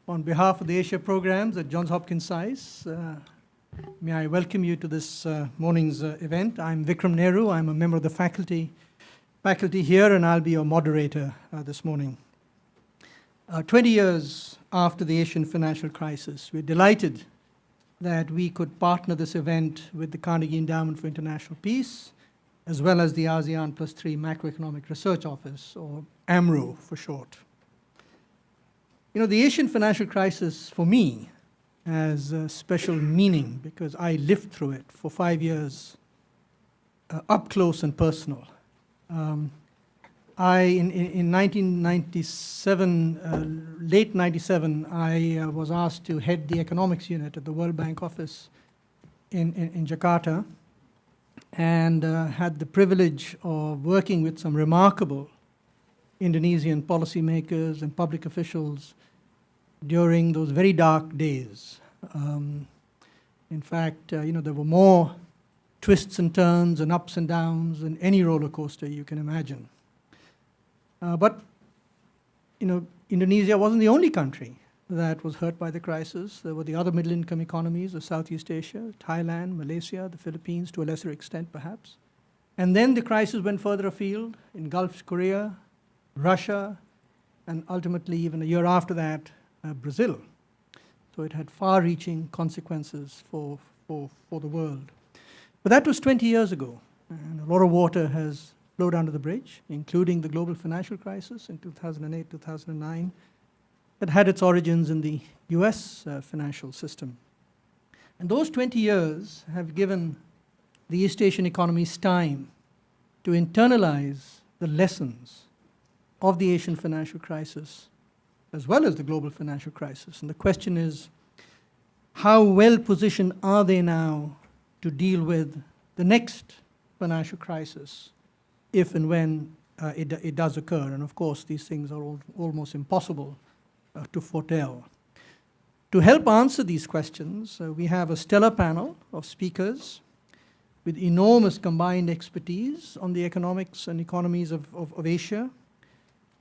On behalf of the Asia programs at Johns Hopkins SAIS, may I welcome you to this morning's event. I'm Vikram Nehru. I'm a member of the faculty here, and I'll be your moderator this morning. 20 years after the Asian financial crisis, we're delighted that we could partner this event with the Carnegie Endowment for International Peace, as well as the ASEAN Plus 3 Macroeconomic Research Office, or AMRO for short. You know, the Asian financial crisis, for me, has a special meaning because I lived through it for 5 years, up close and personal. In 1997, late 97, I was asked to head the economics unit at the World Bank office in Jakarta, and had the privilege of working with some remarkable Indonesian policymakers and public officials during those very dark days. In fact, you know, there were more twists and turns and ups and downs than any roller coaster you can imagine. But, you know, Indonesia wasn't the only country that was hurt by the crisis. There were the other middle-income economies of Southeast Asia, Thailand, Malaysia, the Philippines, to a lesser extent perhaps. And then the crisis went further afield in Gulf Korea, Russia, and ultimately, even a year after that, Brazil. So it had far-reaching consequences for the world. But that was 20 years ago, and a lot of water has flowed under the bridge, including the global financial crisis in 2008, 2009, that had its origins in the US financial system. And those 20 years have given the East Asian economies time to internalize the lessons of the Asian financial crisis, as well as the global financial crisis. And the question is, how well positioned are they now to deal with the next financial crisis, if and when it does occur? And of course, these things are almost impossible to foretell. To help answer these questions, we have a stellar panel of speakers with enormous combined expertise on the economics and economies of Asia.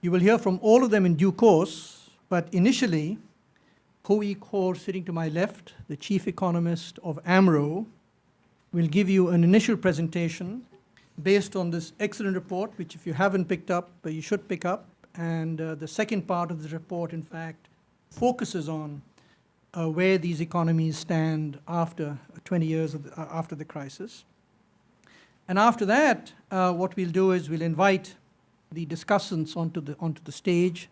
You will hear from all of them in due course, but initially, Hui Khor, sitting to my left, the chief economist of AMRO, will give you an initial presentation based on this excellent report, which if you haven't picked up, you should pick up. And the second part of the report, in fact, focuses on where these economies stand after 20 years after the crisis. And after that, what we'll do is we'll invite the discussants onto the stage.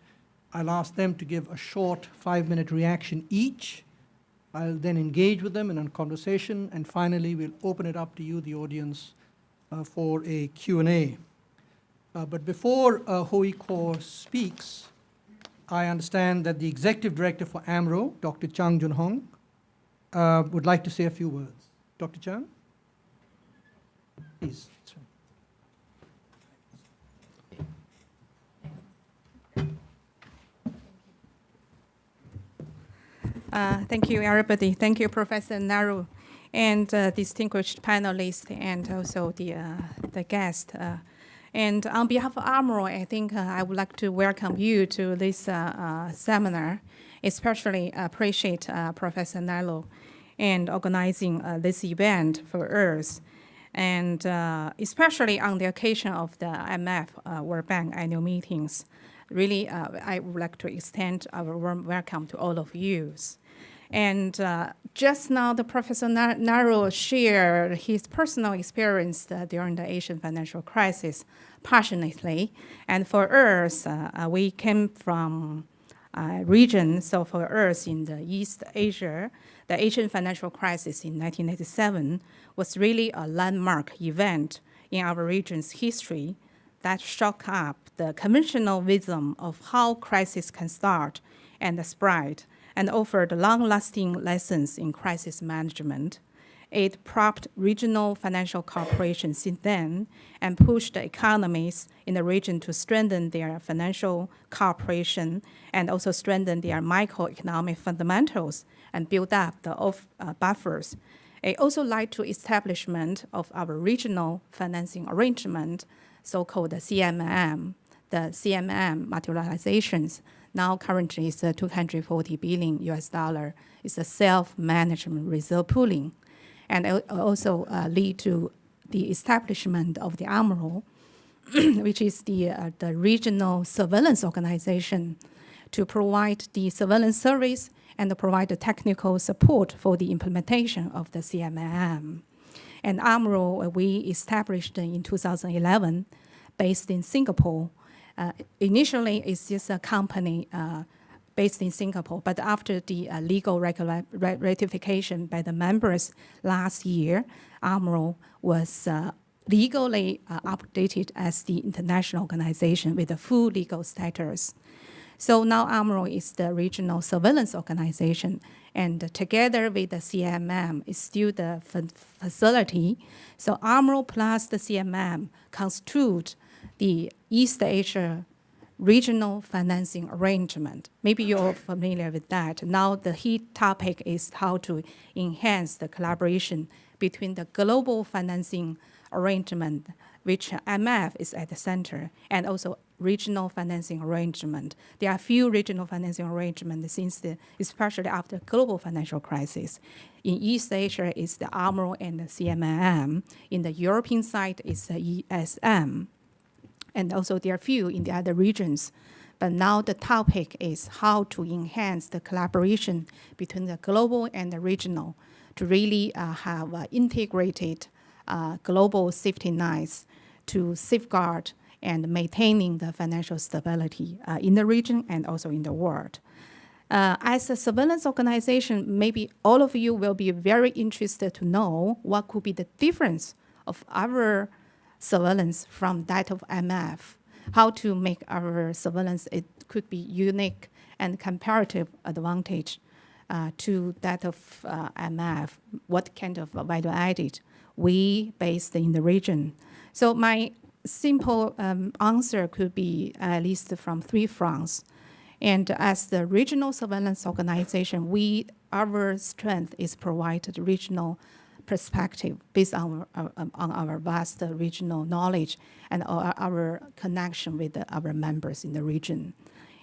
I'll ask them to give a short 5-minute reaction each. I'll then engage with them in a conversation, and finally we'll open it up to you, the audience, for a Q&A. But before Hui Khor speaks, I understand that the Executive Director for AMRO, Dr. Chang Jun Hong, would like to say a few words. Dr. Chang? Please. Thank you, everybody. Thank you, Professor Nehru, and distinguished panelists, and also the guest. And on behalf of AMRO, I think I would like to welcome you to this seminar. Especially appreciate Professor Nehru and organizing this event for us, and especially on the occasion of the IMF World Bank annual meetings. Really, I would like to extend our warm welcome to all of you. And just now, the Professor Nehru shared his personal experience during the Asian financial crisis passionately. And for us, we came from a region, so for us in the East Asia, the Asian financial crisis in 1987 was really a landmark event in our region's history that shook up the conventional wisdom of how crisis can start and spread, and offered long-lasting lessons in crisis management. It propped regional financial cooperation since then and pushed the economies in the region to strengthen their financial cooperation and also strengthen their microeconomic fundamentals and build up the buffers. It also led to establishment of our regional financing arrangement, so-called the CMM, multilateralizations Now currently it's $240 billion US dollar. It's a self-management reserve pooling, and also lead to the establishment of the AMRO, which is the regional surveillance organization to provide the surveillance service and provide the technical support for the implementation of the CMM. And AMRO, we established in 2011, based in Singapore. Initially, it's just a company based in Singapore, but after the legal ratification by the members last year, AMRO was legally updated as the international organization with a full legal status. So now AMRO is the regional surveillance organization, and together with the CMM is still the facility. So AMRO plus the CMM constitute the East Asia regional financing arrangement. Maybe you're familiar with that. Now the heat topic is how to enhance the collaboration between the global financing arrangement, which IMF is at the center, and also regional financing arrangement. There are few regional financing arrangements since especially after global financial crisis. In East Asia, it's the AMRO and the CMM. In the European side, it's the ESM. And also there are few in the other regions. But now the topic is how to enhance the collaboration between the global and the regional to really have integrated global safety nets to safeguard and maintaining the financial stability in the region and also in the world. As a surveillance organization, maybe all of you will be very interested to know what could be the difference of our surveillance from that of IMF, how to make our surveillance, it could be unique and comparative advantage to that of IMF, what kind of value added we based in the region. So my simple answer could be at least from 3 fronts. And as the regional surveillance organization, our strength is provided regional perspective based on our vast regional knowledge and our connection with our members in the region.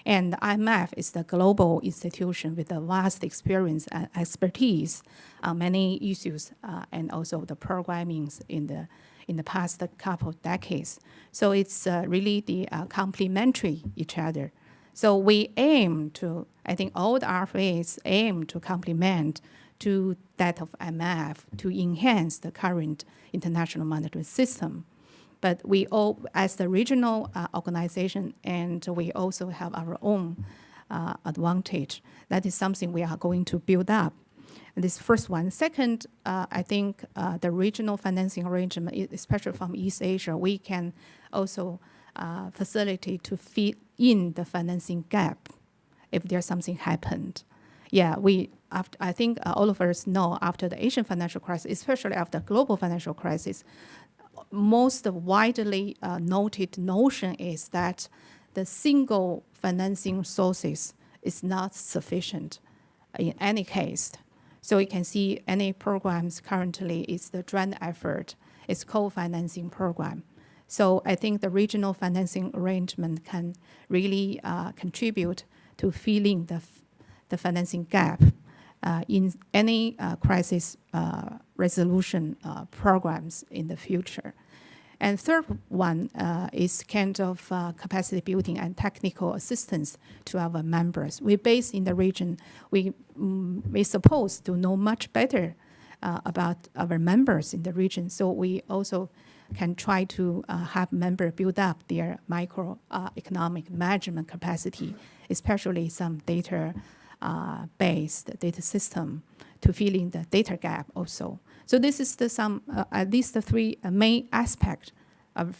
And IMF is the global institution with a vast experience and expertise on many issues and also the programmings in the past couple of decades. So it's really the complementary each other. So we aim to, I think all the RFAs aim to complement to that of IMF to enhance the current international monetary system. But we all, as the regional organization, and we also have our own advantage. That is something we are going to build up. And this first one. Second, I think the regional financing arrangement, especially from East Asia, we can also facilitate to fit in the financing gap if there's something happened. Yeah, I think all of us know after the Asian financial crisis, especially after the global financial crisis, most widely noted notion is that the single financing sources is not sufficient in any case. So you can see any programs currently is the joint effort, it's co-financing program. So I think the regional financing arrangement can really contribute to filling the financing gap in any crisis resolution programs in the future. And third one is kind of capacity building and technical assistance to our members. We based in the region, we supposed to know much better about our members in the region. So we also can try to have members build up their microeconomic management capacity, especially some data-based data system to fill in the data gap also. So this is at least the 3 main aspects of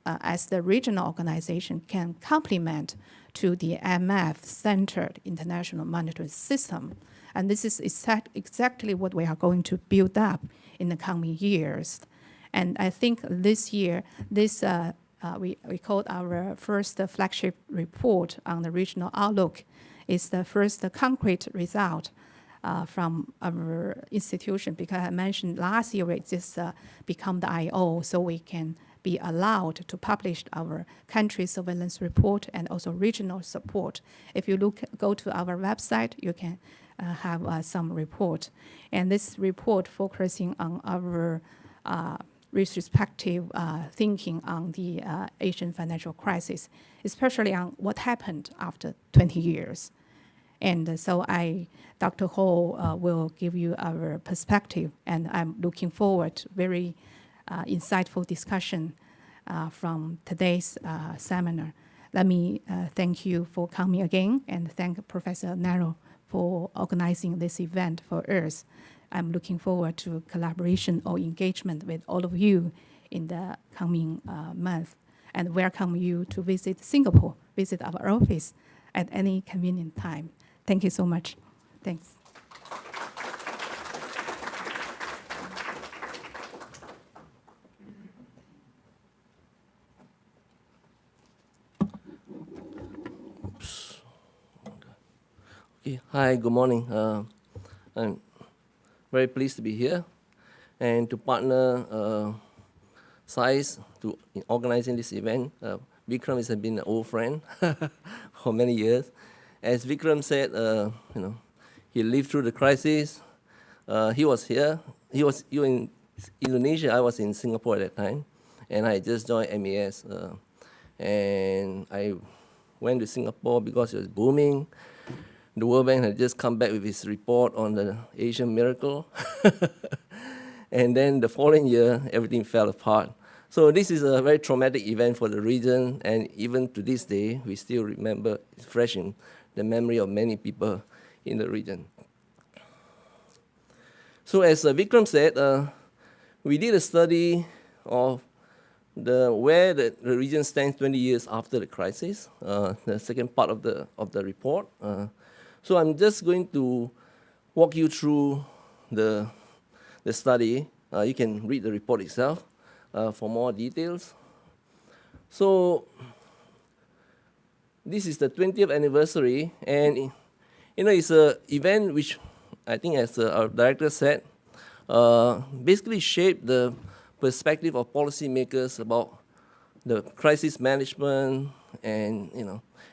as the regional organization can complement to the IMF-centered international monetary system. And this is exactly what we are going to build up in the coming years. And I think this year, we called our first flagship report on the regional outlook is the first concrete result from our institution, because I mentioned last year it just become the IO, so we can be allowed to publish our country surveillance report and also regional support. If you go to our website, you can have some report. And this report focusing on our retrospective thinking on the Asian financial crisis, especially on what happened after 20 years. And so Dr. Ho will give you our perspective, and I'm looking forward to very insightful discussion from today's seminar. Let me thank you for coming again and thank Professor Naro for organizing this event for us. I'm looking forward to collaboration or engagement with all of you in the coming month, and welcome you to visit Singapore, visit our office at any convenient time. Thank you so much. Thanks. Okay. Hi, good morning. I'm very pleased to be here and to partner SAIS in organizing this event. Vikram has been an old friend for many years. As Vikram said, he lived through the crisis. He was here. You in Indonesia. I was in Singapore at that time, and I just joined MAS. And I went to Singapore because it was booming. The World Bank had just come back with his report on the Asian miracle. And then the following year, everything fell apart. So this is a very traumatic event for the region, and even to this day, we still remember, it's fresh in the memory of many people in the region. So as Vikram said, we did a study of where the region stands 20 years after the crisis, the second part of the report. So I'm just going to walk you through the study. You can read the report itself for more details. So this is the 20th anniversary, and it's an event which I think, as our director said, basically shaped the perspective of policymakers about the crisis management and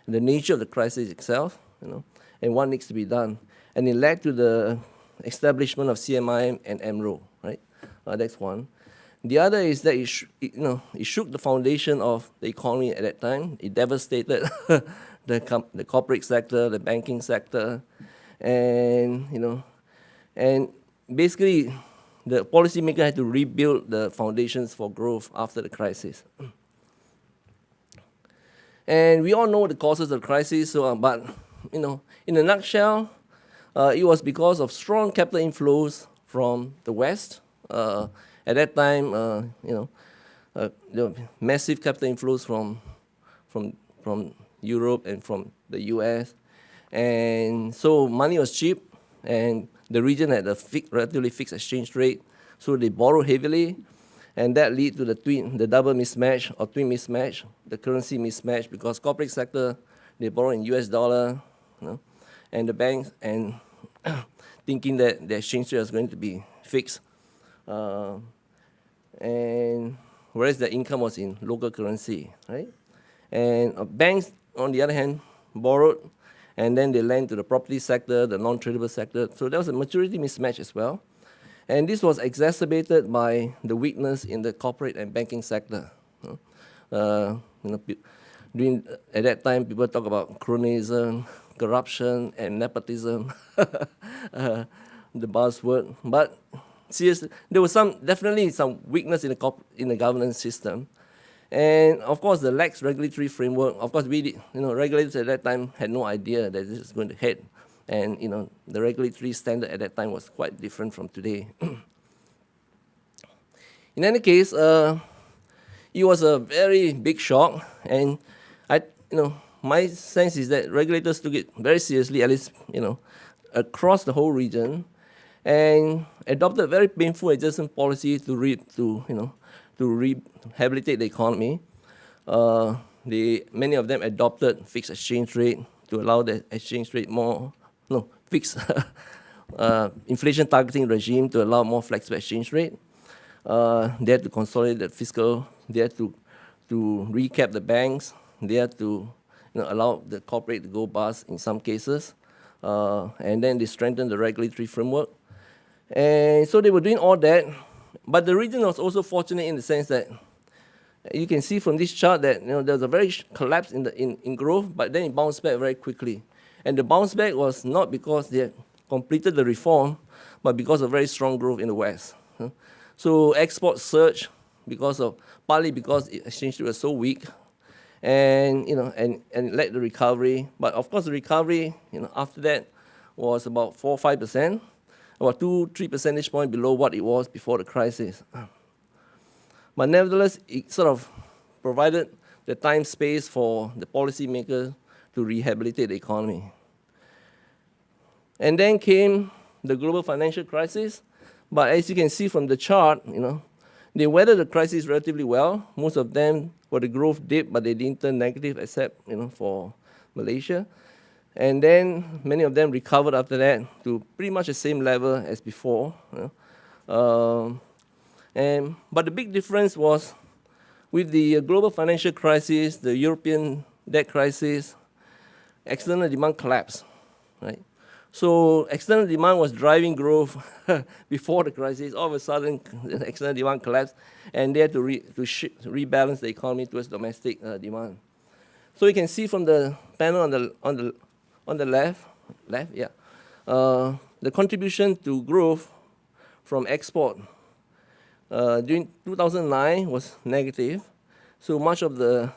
the nature of the crisis itself, and what needs to be done. And it led to the establishment of CMI and MRO, right? That's one. The other is that it shook the foundation of the economy at that time. It devastated the corporate sector, the banking sector, and and basically the policymaker had to rebuild the foundations for growth after the crisis. And we all know the causes of the crisis, but in a nutshell, it was because of strong capital inflows from the West. At that time, there were massive capital inflows from Europe and from the US. And so money was cheap, and the region had a relatively fixed exchange rate, so they borrowed heavily, and that led to the double mismatch or twin mismatch, the currency mismatch, because corporate sector, they borrow in US dollar, and the banks, and thinking that the exchange rate was going to be fixed. And whereas the income was in local currency, right? And banks, on the other hand, borrowed, and then they lent to the property sector, the non-tradable sector. So there was a maturity mismatch as well. And this was exacerbated by the weakness in the corporate and banking sector. At that time, people talk about cronyism, corruption, and nepotism, the buzzword. But seriously, there was definitely some weakness in the governance system. And of course, the lax regulatory framework. Of course, regulators at that time had no idea that this is going to hit, and the regulatory standard at that time was quite different from today. In any case, it was a very big shock, and my sense is that regulators took it very seriously, at least across the whole region, and adopted very painful adjustment policy to rehabilitate the economy. Many of them adopted fixed exchange rate to allow the exchange rate fixed inflation targeting regime to allow more flexible exchange rate. They had to consolidate the fiscal they had to recap the banks. They had to allow the corporate to go bust in some cases. And then they strengthened the regulatory framework. And so they were doing all that. But the region was also fortunate in the sense that you can see from this chart that there was a very collapse in growth, but then it bounced back very quickly. And the bounce back was not because they had completed the reform, but because of very strong growth in the West. So exports surged partly because the exchange rate was so weak, and and led the recovery. But of course, the recovery after that was about 4 or 5%, about 2-3 percentage points below what it was before the crisis. But nevertheless, it sort of provided the time space for the policymakers to rehabilitate the economy. And then came the global financial crisis. But as you can see from the chart, they weathered the crisis relatively well. Most of them were the growth dip, but they didn't turn negative, except for Malaysia. And then many of them recovered after that to pretty much the same level as before. But the big difference was with the global financial crisis, the European debt crisis, external demand collapsed, right? So external demand was driving growth before the crisis. All of a sudden, the external demand collapsed, and they had to rebalance the economy towards domestic demand. So you can see from the panel on the left, the contribution to growth from export during 2009 was negative. So much of the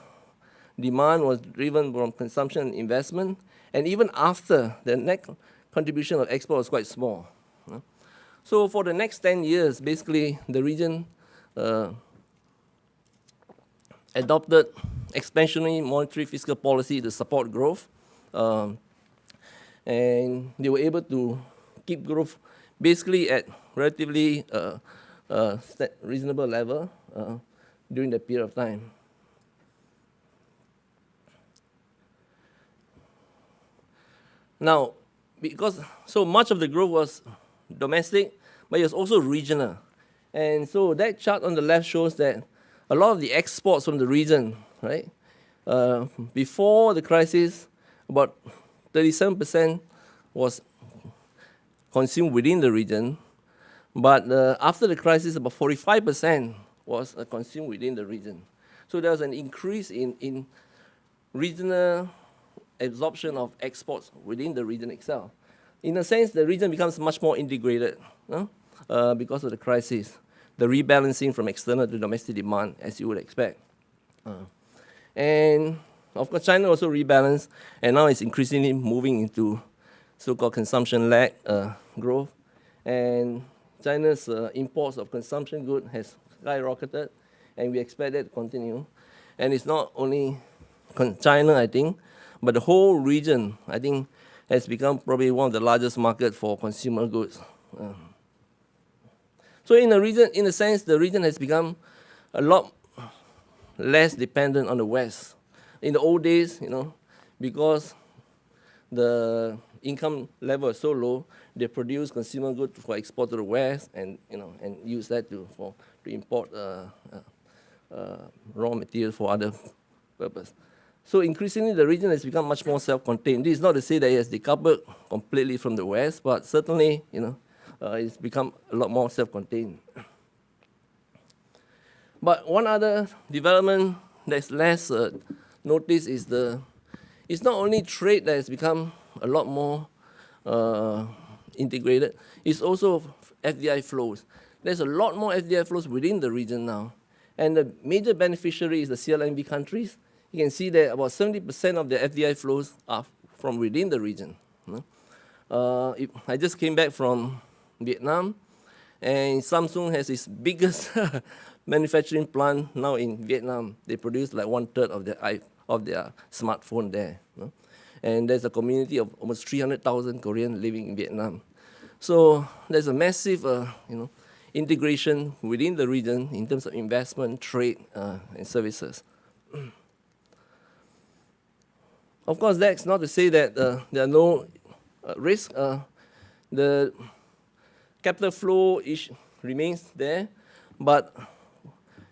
demand was driven from consumption and investment, and even after the net contribution of export was quite small. So for the next 10 years, basically, the region adopted expansionary monetary fiscal policy to support growth. And they were able to keep growth basically at relatively reasonable level during that period of time. Now, because so much of the growth was domestic, but it was also regional. And so that chart on the left shows that a lot of the exports from the region, right, before the crisis, about 37% was consumed within the region, but after the crisis, about 45% was consumed within the region. So there was an increase in regional absorption of exports within the region itself. In a sense, the region becomes much more integrated because of the crisis, the rebalancing from external to domestic demand, as you would expect. And of course, China also rebalanced, and now it's increasingly moving into so-called consumption-led growth. And China's imports of consumption goods has skyrocketed, and we expect that to continue. And it's not only China, I think, but the whole region, I think, has become probably one of the largest markets for consumer goods. So in a sense, the region has become a lot less dependent on the West. In the old days, because the income level is so low, they produce consumer goods for export to the West, and use that to import raw materials for other purposes. So increasingly, the region has become much more self-contained. This is not to say that it has decoupled completely from the West, but certainly, it's become a lot more self-contained. But one other development that's less noticed is it's not only trade that has become a lot more integrated, it's also FDI flows. There's a lot more FDI flows within the region now. And the major beneficiary is the CLMV countries. You can see that about 70% of the FDI flows are from within the region. I just came back from Vietnam, and Samsung has its biggest manufacturing plant now in Vietnam. They produce like 1/3 of their smartphone there. And there's a community of almost 300,000 Koreans living in Vietnam. So there's a massive integration within the region in terms of investment, trade, and services. Of course, that's not to say that there are no risks. The capital flow remains there, but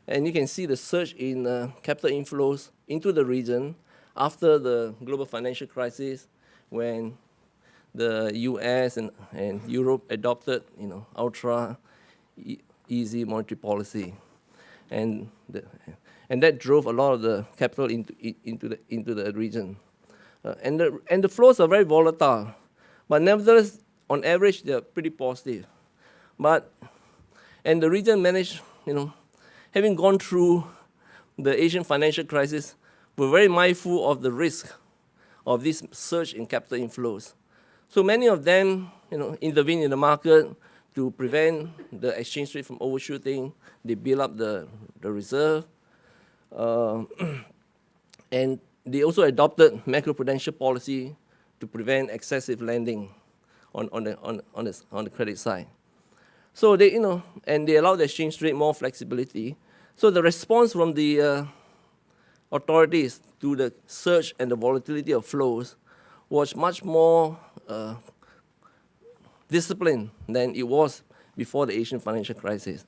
And you can see the surge in capital inflows into the region after the global financial crisis, when the US and Europe adopted, ultra easy monetary policy, and that drove a lot of the capital into the region. And the flows are very volatile, but nevertheless, on average, they are pretty positive. And the region managed, having gone through the Asian financial crisis, we're very mindful of the risk of this surge in capital inflows. So many of them, intervene in the market to prevent the exchange rate from overshooting. They build up the reserve, and they also adopted macroprudential policy to prevent excessive lending on the credit side. So they, and they allow the exchange rate more flexibility. So the response from the authorities to the surge and the volatility of flows was much more disciplined than it was before the Asian financial crisis.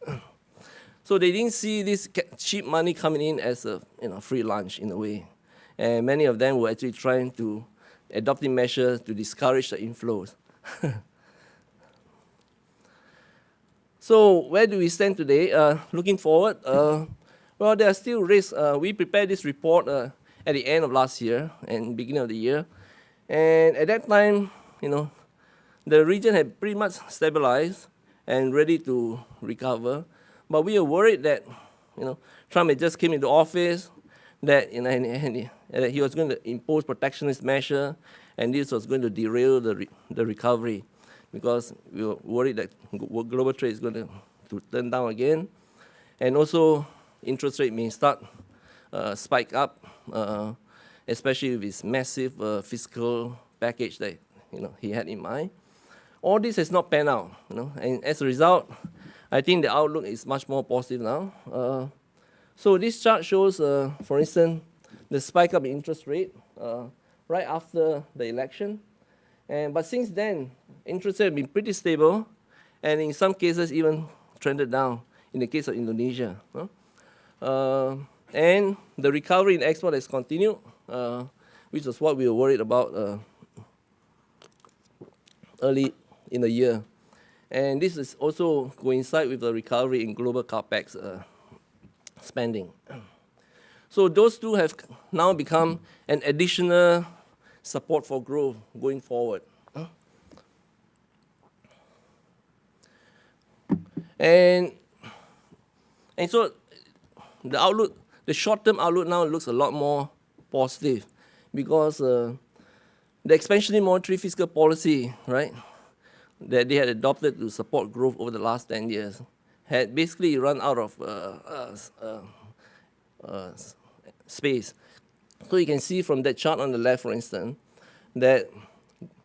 So they didn't see this cheap money coming in as a free lunch in a way. And many of them were actually trying to adopting measures to discourage the inflows. So where do we stand today? Looking forward, well, there are still risks. We prepared this report at the end of last year and beginning of the year. And at that time, the region had pretty much stabilized and ready to recover. But we are worried that, Trump had just came into office, that and he was going to impose protectionist measure, and this was going to derail the recovery, because we were worried that global trade is going to turn down again, and also interest rate may start spike up, especially with his massive fiscal package that he had in mind. All this has not panned out, and as a result, I think the outlook is much more positive now. So this chart shows, for instance, the spike up in interest rate right after the election. But since then, interest rate have been pretty stable, and in some cases even trended down, in the case of Indonesia. And the recovery in export has continued, which was what we were worried about early in the year. And this is also coincide with the recovery in global capex spending. So those two have now become an additional support for growth going forward. And so the outlook, the short-term outlook now looks a lot more positive, because the expansionary monetary fiscal policy, right, that they had adopted to support growth over the last 10 years had basically run out of space. So you can see from that chart on the left, for instance, that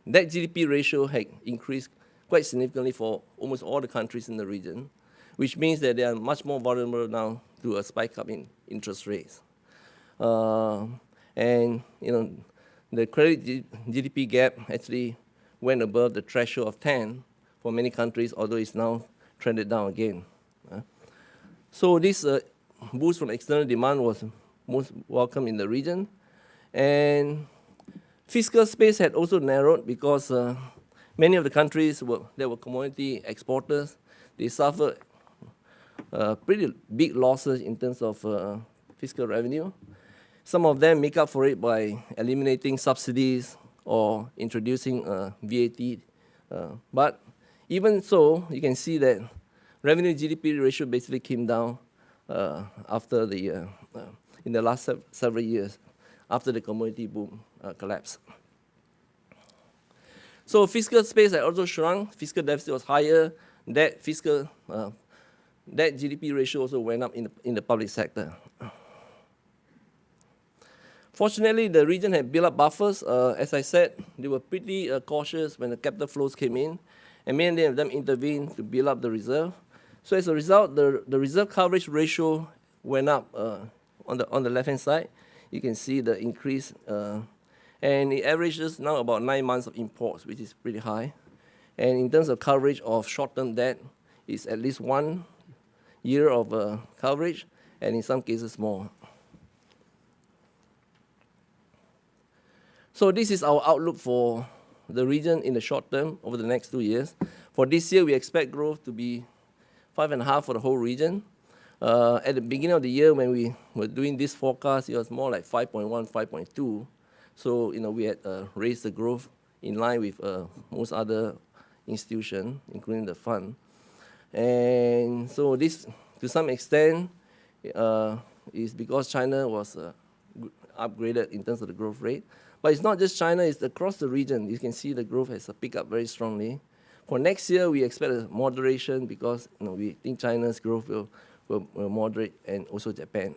GDP ratio had increased quite significantly for almost all the countries in the region, which means that they are much more vulnerable now to a spike up in interest rates. And the credit GDP gap actually went above the threshold of 10 for many countries, although it's now trended down again. So this boost from external demand was most welcome in the region. And fiscal space had also narrowed, because many of the countries that were commodity exporters, they suffered pretty big losses in terms of fiscal revenue. Some of them make up for it by eliminating subsidies or introducing VAT. But even so, you can see that revenue GDP ratio basically came down after the in the last several years, after the commodity boom collapsed. So fiscal space had also shrunk. Fiscal deficit was higher. That GDP ratio also went up in the public sector. Fortunately, the region had built up buffers. As I said, they were pretty cautious when the capital flows came in, and many of them intervened to build up the reserve. So as a result, the reserve coverage ratio went up on the left-hand side. You can see the increase, and it averages now about 9 months of imports, which is pretty high. And in terms of coverage of short-term debt, it's at least 1 year of coverage, and in some cases more. So this is our outlook for the region in the short term over the next 2 years. For this year, we expect growth to be 5.5 for the whole region. At the beginning of the year, when we were doing this forecast, it was more like 5.1, 5.2. So, we had raised the growth in line with most other institutions, including the fund. And so this, to some extent, is because China was upgraded in terms of the growth rate. But it's not just China, it's across the region. You can see the growth has picked up very strongly. For next year, we expect a moderation because we think China's growth will moderate, and also Japan.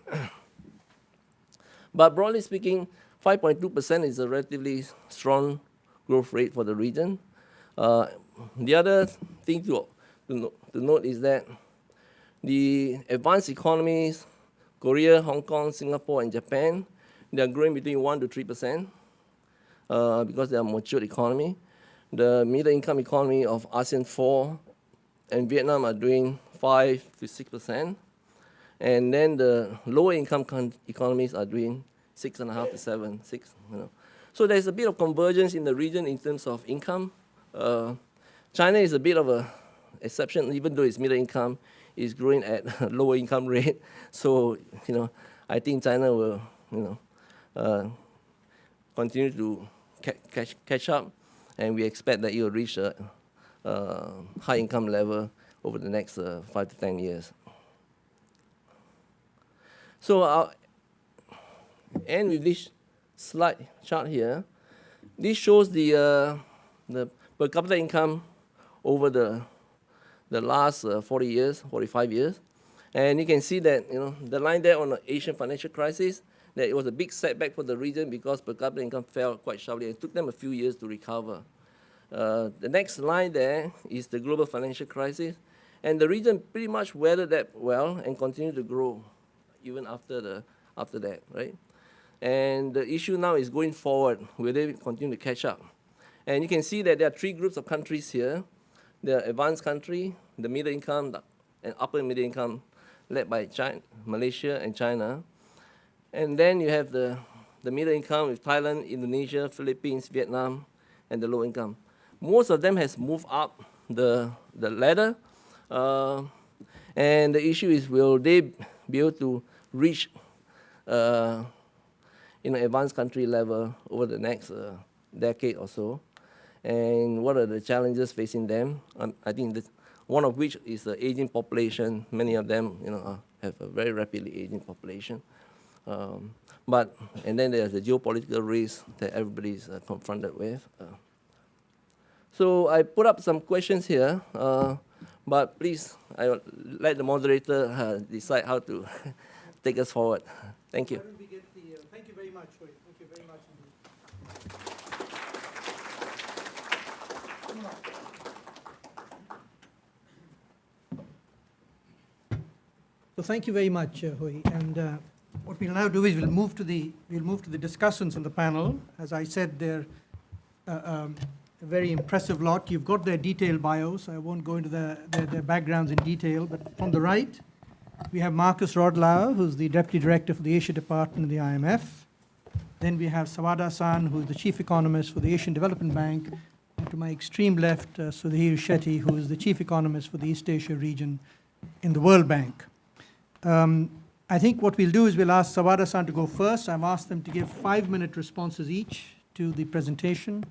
But broadly speaking, 5.2% is a relatively strong growth rate for the region. The other thing to note is that the advanced economies, Korea, Hong Kong, Singapore, and Japan, they are growing between 1 to 3%. Because they are mature economy. The middle income economy of ASEAN 4 and Vietnam are doing 5 to 6%. And then the lower income economies are doing 6.5 to 7, 6. So there's a bit of convergence in the region in terms of income. China is a bit of a exception, even though its middle income is growing at a lower income rate. So, I think China will, continue to catch up, and we expect that it will reach a high income level over the next 5 to 10 years. So I'll end with this slide chart here. This shows the per capita income over the last 40 years, 45 years. And you can see that the line there on the Asian financial crisis, that it was a big setback for the region because per capita income fell quite sharply. It took them a few years to recover. The next line there is the global financial crisis. And the region pretty much weathered that well and continued to grow even after that, right? And the issue now is going forward, will they continue to catch up? And you can see that there are 3 groups of countries here. The advanced country, the middle income, and upper middle income, led by China, Malaysia, and China. And then you have the middle income with Thailand, Indonesia, Philippines, Vietnam, and the low income. Most of them has moved up the ladder. And the issue is, will they be able to reach advanced country level over the next decade or so? And what are the challenges facing them? I think that one of which is the aging population. Many of them have a very rapidly aging population. And then there's the geopolitical risk that everybody is confronted with. So I put up some questions here, but please, I will let the moderator decide how to take us forward. Thank you. Thank you very much, Hui. Thank you very much indeed. So thank you very much, Hui. And what we'll now do is we'll move to the discussants in the panel. As I said, they're a very impressive lot. You've got their detailed bios, so I won't go into their backgrounds in detail. But from the right, we have Marcus Rodlau, who's the Deputy Director for the Asia Department of the IMF. Then we have Sawada-san, who's the Chief Economist for the Asian Development Bank. And to my extreme left, Sudhir Shetty, who is the Chief Economist for the East Asia region in the World Bank. I think what we'll do is we'll ask Sawada-san to go first. I've asked them to give 5-minute responses each to the presentation.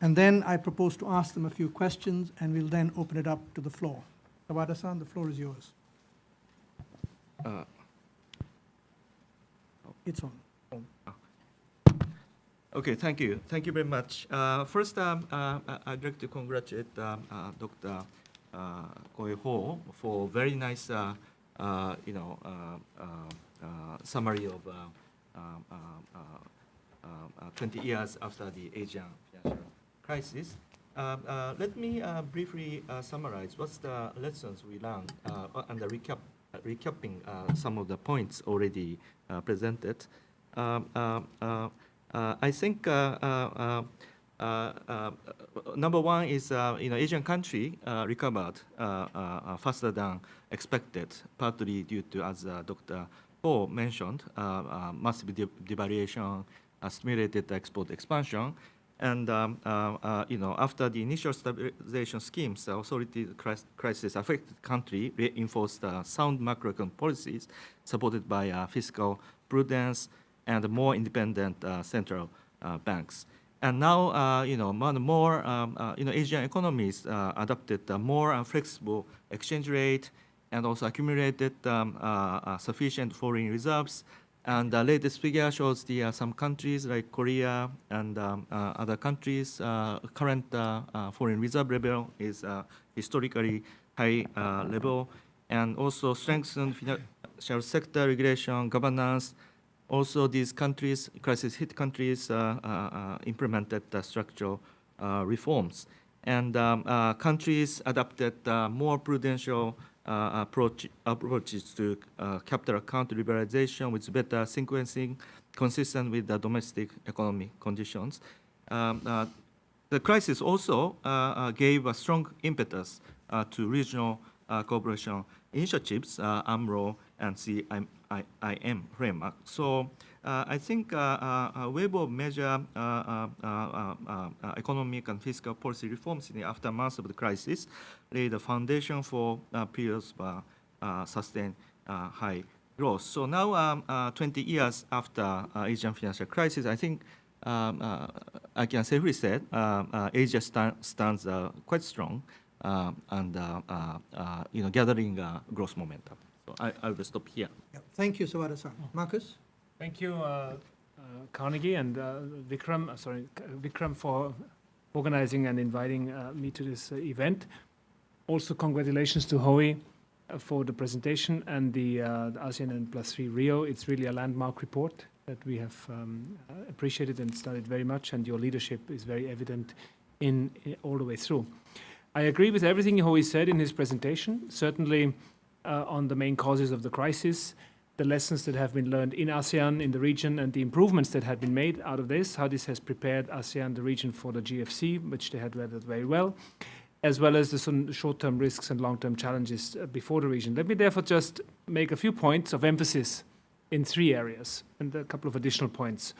And then I propose to ask them a few questions, and we'll then open it up to the floor. Sawada-san, the floor is yours. It's on. Okay, thank you. Thank you very much. First, I'd like to congratulate Dr. Koei Ho for very nice, summary of 20 years after the Asian financial crisis. Let me briefly summarize what's the lessons we learned and the recapping some of the points already presented. I think number one is Asian country recovered faster than expected, partly due to, as Dr. before mentioned, massive devaluation stimulated export expansion. And after the initial stabilization schemes, the austerity crisis affected country reinforced sound macroeconomic policies supported by fiscal prudence and more independent central banks. And now, more and more, Asian economies adopted a more flexible exchange rate and also accumulated sufficient foreign reserves. And the latest figure shows some countries like Korea and other countries, current foreign reserve level is historically high level, and also strengthened financial sector regulation, governance. Also, these countries, crisis-hit countries, implemented structural reforms. And countries adopted more prudential approaches to capital account liberalization with better sequencing, consistent with the domestic economic conditions. The crisis also gave a strong impetus to regional cooperation initiatives, AMRO and CIM framework. So I think a wave of major economic and fiscal policy reforms in the aftermath of the crisis laid the foundation for periods of sustained high growth. So now, 20 years after Asian financial crisis, I think I can safely say Asia stands quite strong and gathering growth momentum. So I will stop here. Yeah. Thank you, Sawada-san. Marcus? Thank you, Carnegie and Vikram for organizing and inviting me to this event. Also, congratulations to Hoey for the presentation and the ASEAN and +3 Rio. It's really a landmark report that we have appreciated and studied very much, and your leadership is very evident in all the way through. I agree with everything Hoey said in his presentation, certainly on the main causes of the crisis, the lessons that have been learned in ASEAN, in the region, and the improvements that have been made out of this, how this has prepared ASEAN, the region, for the GFC, which they had weathered very well, as well as the short-term risks and long-term challenges before the region. Let me therefore just make a few points of emphasis in 3 areas and a couple of additional points.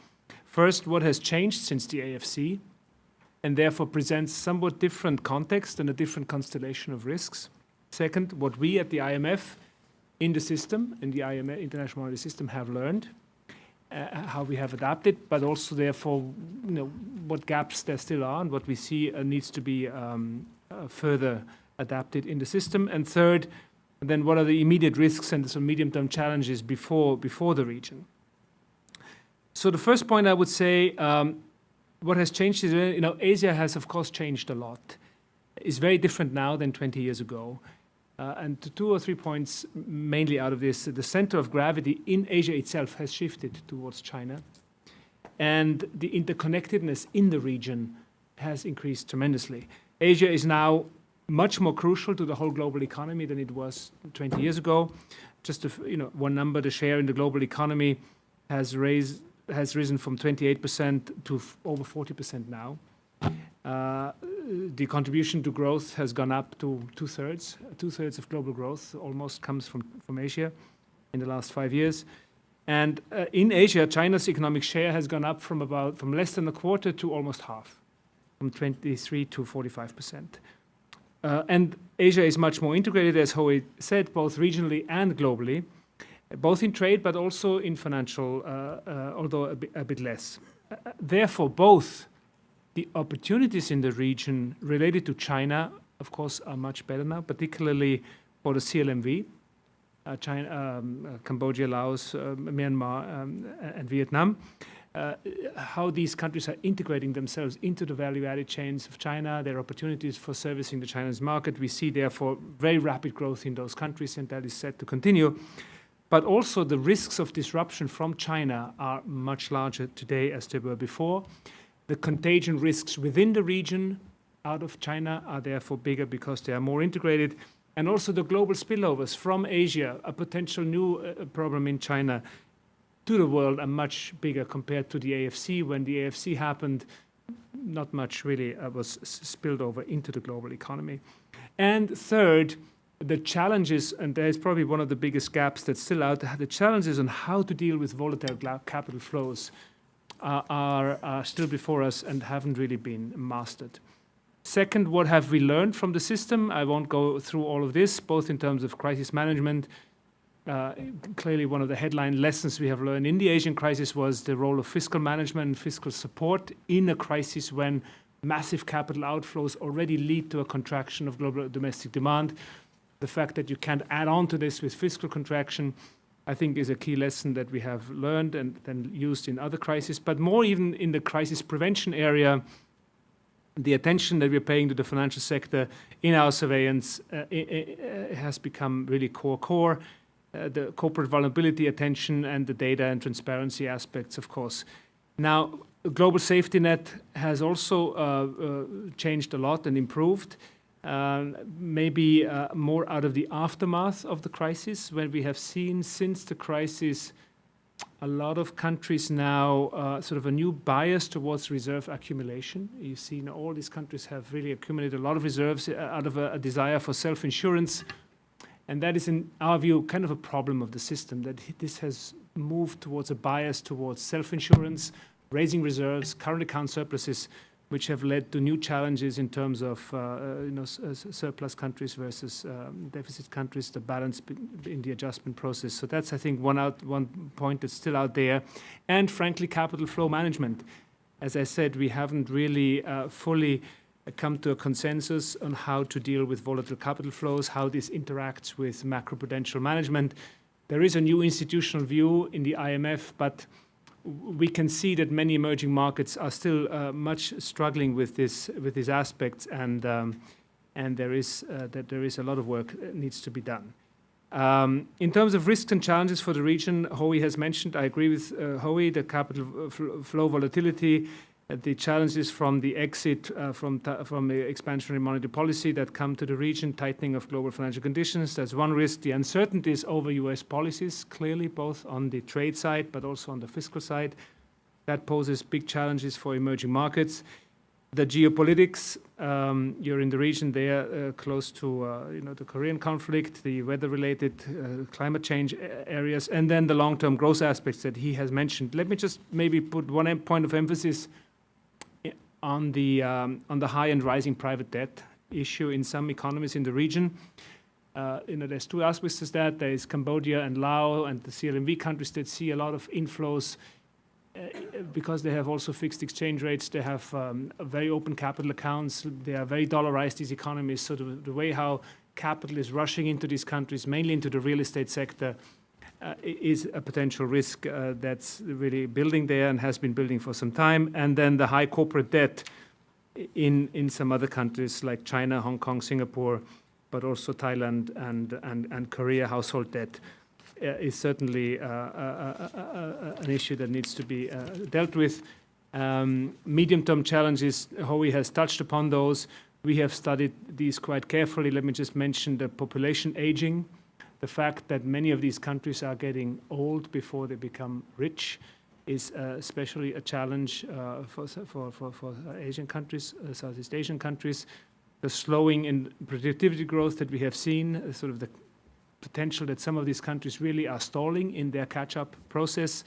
First, what has changed since the AFC, and therefore presents somewhat different context and a different constellation of risks. Second, what we at the IMF in the system, in the IMF, International Monetary System, have learned, how we have adapted, but also therefore, what gaps there still are and what we see needs to be further adapted in the system. And third, then what are the immediate risks and some medium-term challenges before the region? So the first point I would say, what has changed is, Asia has of course changed a lot. It's very different now than 20 years ago. And 2 or 3 points mainly out of this, the center of gravity in Asia itself has shifted towards China. And the interconnectedness in the region has increased tremendously. Asia is now much more crucial to the whole global economy than it was 20 years ago. Just one number, the share in the global economy has risen from 28% to over 40% now. The contribution to growth has gone up to 2/3. 2/3 of global growth almost comes from Asia in the last 5 years. And in Asia, China's economic share has gone up from less than a quarter to almost half, from 23 to 45%. And Asia is much more integrated, as Hoey said, both regionally and globally, both in trade but also in financial, although a bit less. Therefore, both the opportunities in the region related to China, of course, are much better now, particularly for the CLMV, China, Cambodia, Laos, Myanmar, and Vietnam. How these countries are integrating themselves into the value-added chains of China, their opportunities for servicing the Chinese market. We see, therefore, very rapid growth in those countries, and that is set to continue. But also the risks of disruption from China are much larger today as they were before. The contagion risks within the region out of China are therefore bigger because they are more integrated. And also the global spillovers from Asia, a potential new problem in China, to the world are much bigger compared to the AFC. When the AFC happened, not much really was spilled over into the global economy. And third, The challenges, and there's probably one of the biggest gaps that's still out there, the challenges on how to deal with volatile capital flows are still before us and haven't really been mastered. Second, what have we learned from the system? I won't go through all of this, both in terms of crisis management. Clearly, one of the headline lessons we have learned in the Asian crisis was the role of fiscal management and fiscal support in a crisis when massive capital outflows already lead to a contraction of global domestic demand. The fact that you can't add on to this with fiscal contraction, I think, is a key lesson that we have learned and then used in other crises. But more even in the crisis prevention area, the attention that we're paying to the financial sector in our surveillance has become really core. The corporate vulnerability attention and the data and transparency aspects, of course. Now, global safety net has also changed a lot and improved. Maybe more out of the aftermath of the crisis, when we have seen since the crisis a lot of countries now sort of a new bias towards reserve accumulation. You've seen all these countries have really accumulated a lot of reserves out of a desire for self-insurance. And that is, in our view, kind of a problem of the system, that this has moved towards a bias towards self-insurance, raising reserves, current account surpluses, which have led to new challenges in terms of surplus countries versus deficit countries, the balance in the adjustment process. So that's, I think, one point that's still out there. And frankly, capital flow management. As I said, we haven't really fully come to a consensus on how to deal with volatile capital flows, how this interacts with macroprudential management. There is a new institutional view in the IMF, but we can see that many emerging markets are still much struggling with these aspects, and there is a lot of work that needs to be done. In terms of risks and challenges for the region, Howie has mentioned. I agree with Howie. The capital flow volatility, the challenges from the exit from the expansionary monetary policy that come to the region, tightening of global financial conditions. That's one risk. The uncertainties over U.S. policies, clearly both on the trade side but also on the fiscal side. That poses big challenges for emerging markets. The geopolitics, you're in the region there, close to the Korean conflict, the weather-related climate change areas, and then the long-term growth aspects that he has mentioned. Let me just maybe put one point of emphasis on the high and rising private debt issue in some economies in the region. There's two aspects to that. There is Cambodia and Laos and the CLMV countries that see a lot of inflows because they have also fixed exchange rates. They have very open capital accounts. They are very dollarized, these economies. So the way how capital is rushing into these countries, mainly into the real estate sector, is a potential risk that's really building there and has been building for some time. And then the high corporate debt in some other countries like China, Hong Kong, Singapore, but also Thailand and Korea, household debt is certainly an issue that needs to be dealt with. Medium-term challenges, Howie has touched upon those. We have studied these quite carefully. Let me just mention the population aging. The fact that many of these countries are getting old before they become rich is especially a challenge for Asian countries, Southeast Asian countries. The slowing in productivity growth that we have seen, sort of the potential that some of these countries really are stalling in their catch-up process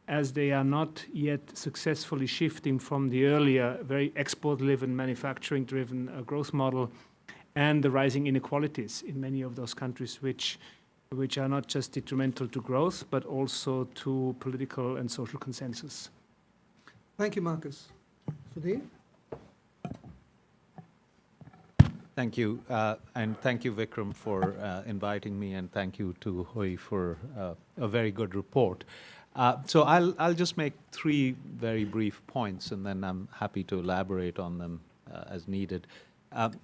as they are not yet successfully shifting from the earlier very export-driven, manufacturing-driven growth model, and the rising inequalities in many of those countries which are not just detrimental to growth, but also to political and social consensus. Thank you, Marcus. Sudhir? Thank you, and thank you, Vikram, for inviting me, and thank you to Howie for a very good report. So I'll just make three very brief points, and then I'm happy to elaborate on them as needed.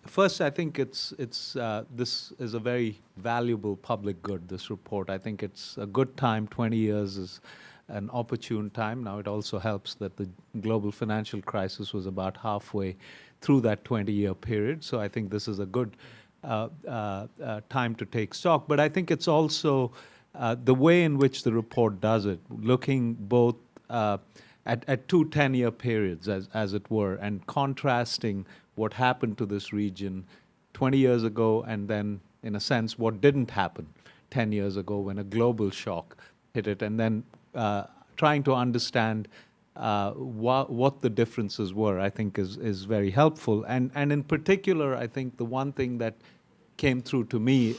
First, I think this is a very valuable public good, this report. I think it's a good time. 20 years is an opportune time. Now, it also helps that the global financial crisis was about halfway through that 20-year period. So I think this is a good time to take stock. But I think it's also the way in which the report does it, looking both at two 10-year periods, as it were, and contrasting what happened to this region 20 years ago and then in a sense, what didn't happen 10 years ago when a global shock hit it, and then trying to understand what the differences were, I think is very helpful. And in particular, I think the one thing that came through to me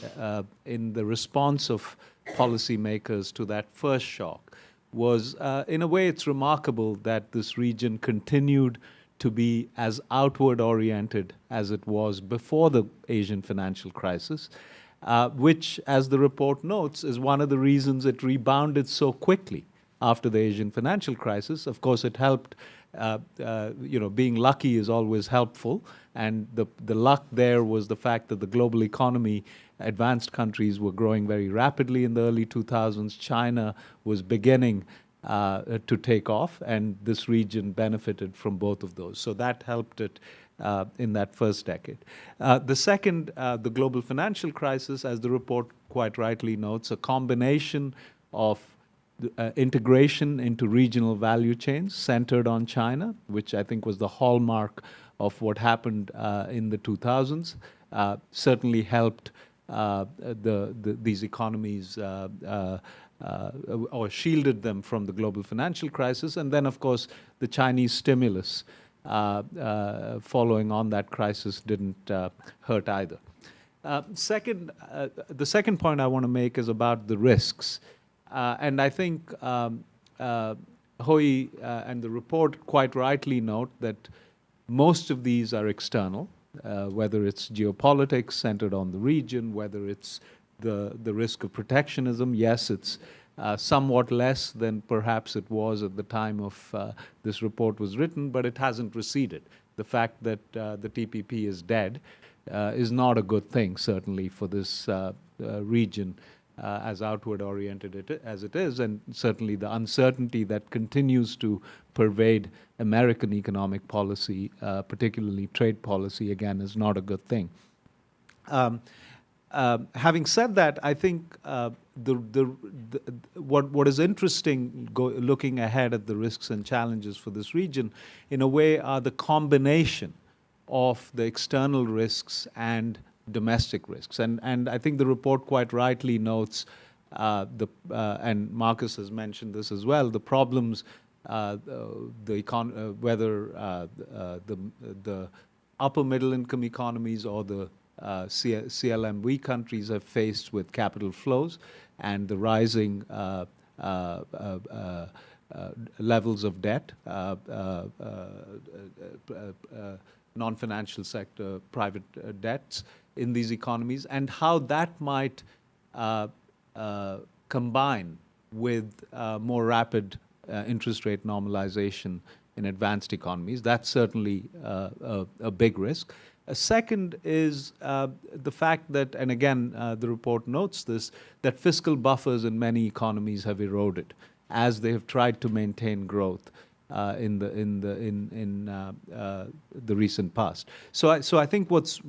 in the response of policymakers to that first shock was, in a way, it's remarkable that this region continued to be as outward oriented as it was before the Asian financial crisis, which, as the report notes, is one of the reasons it rebounded so quickly after the Asian financial crisis. Of course, it helped, being lucky is always helpful, and the luck there was the fact that the global economy, advanced countries were growing very rapidly in the early 2000s. China was beginning to take off, and this region benefited from both of those. So that helped it in that first decade. The second, the global financial crisis, as the report quite rightly notes, a combination of integration into regional value chains centered on China, which I think was the hallmark of what happened in the 2000s, certainly helped these economies or shielded them from the global financial crisis. And then, of course, the Chinese stimulus following on that crisis didn't hurt either. The second point I want to make is about the risks. And I think Hoi and the report quite rightly note that most of these are external, whether it's geopolitics centered on the region, whether it's the risk of protectionism. Yes, it's somewhat less than perhaps it was at the time of this report was written, but it hasn't receded. The fact that the TPP is dead is not a good thing, certainly, for this region as outward oriented as it is, and certainly the uncertainty that continues to pervade American economic policy, particularly trade policy, again, is not a good thing. Having said that, I think what is interesting looking ahead at the risks and challenges for this region, in a way, are the combination of the external risks and domestic risks. And I think the report quite rightly notes, and Marcus has mentioned this as well, the problems whether the upper middle income economies or the CLMV countries have faced with capital flows and the rising levels of debt, non-financial sector private debts in these economies, and how that might combine with more rapid interest rate normalization in advanced economies. That's certainly a big risk. A second is the fact that, and again, the report notes this, that fiscal buffers in many economies have eroded as they have tried to maintain growth in the recent past. So I think what's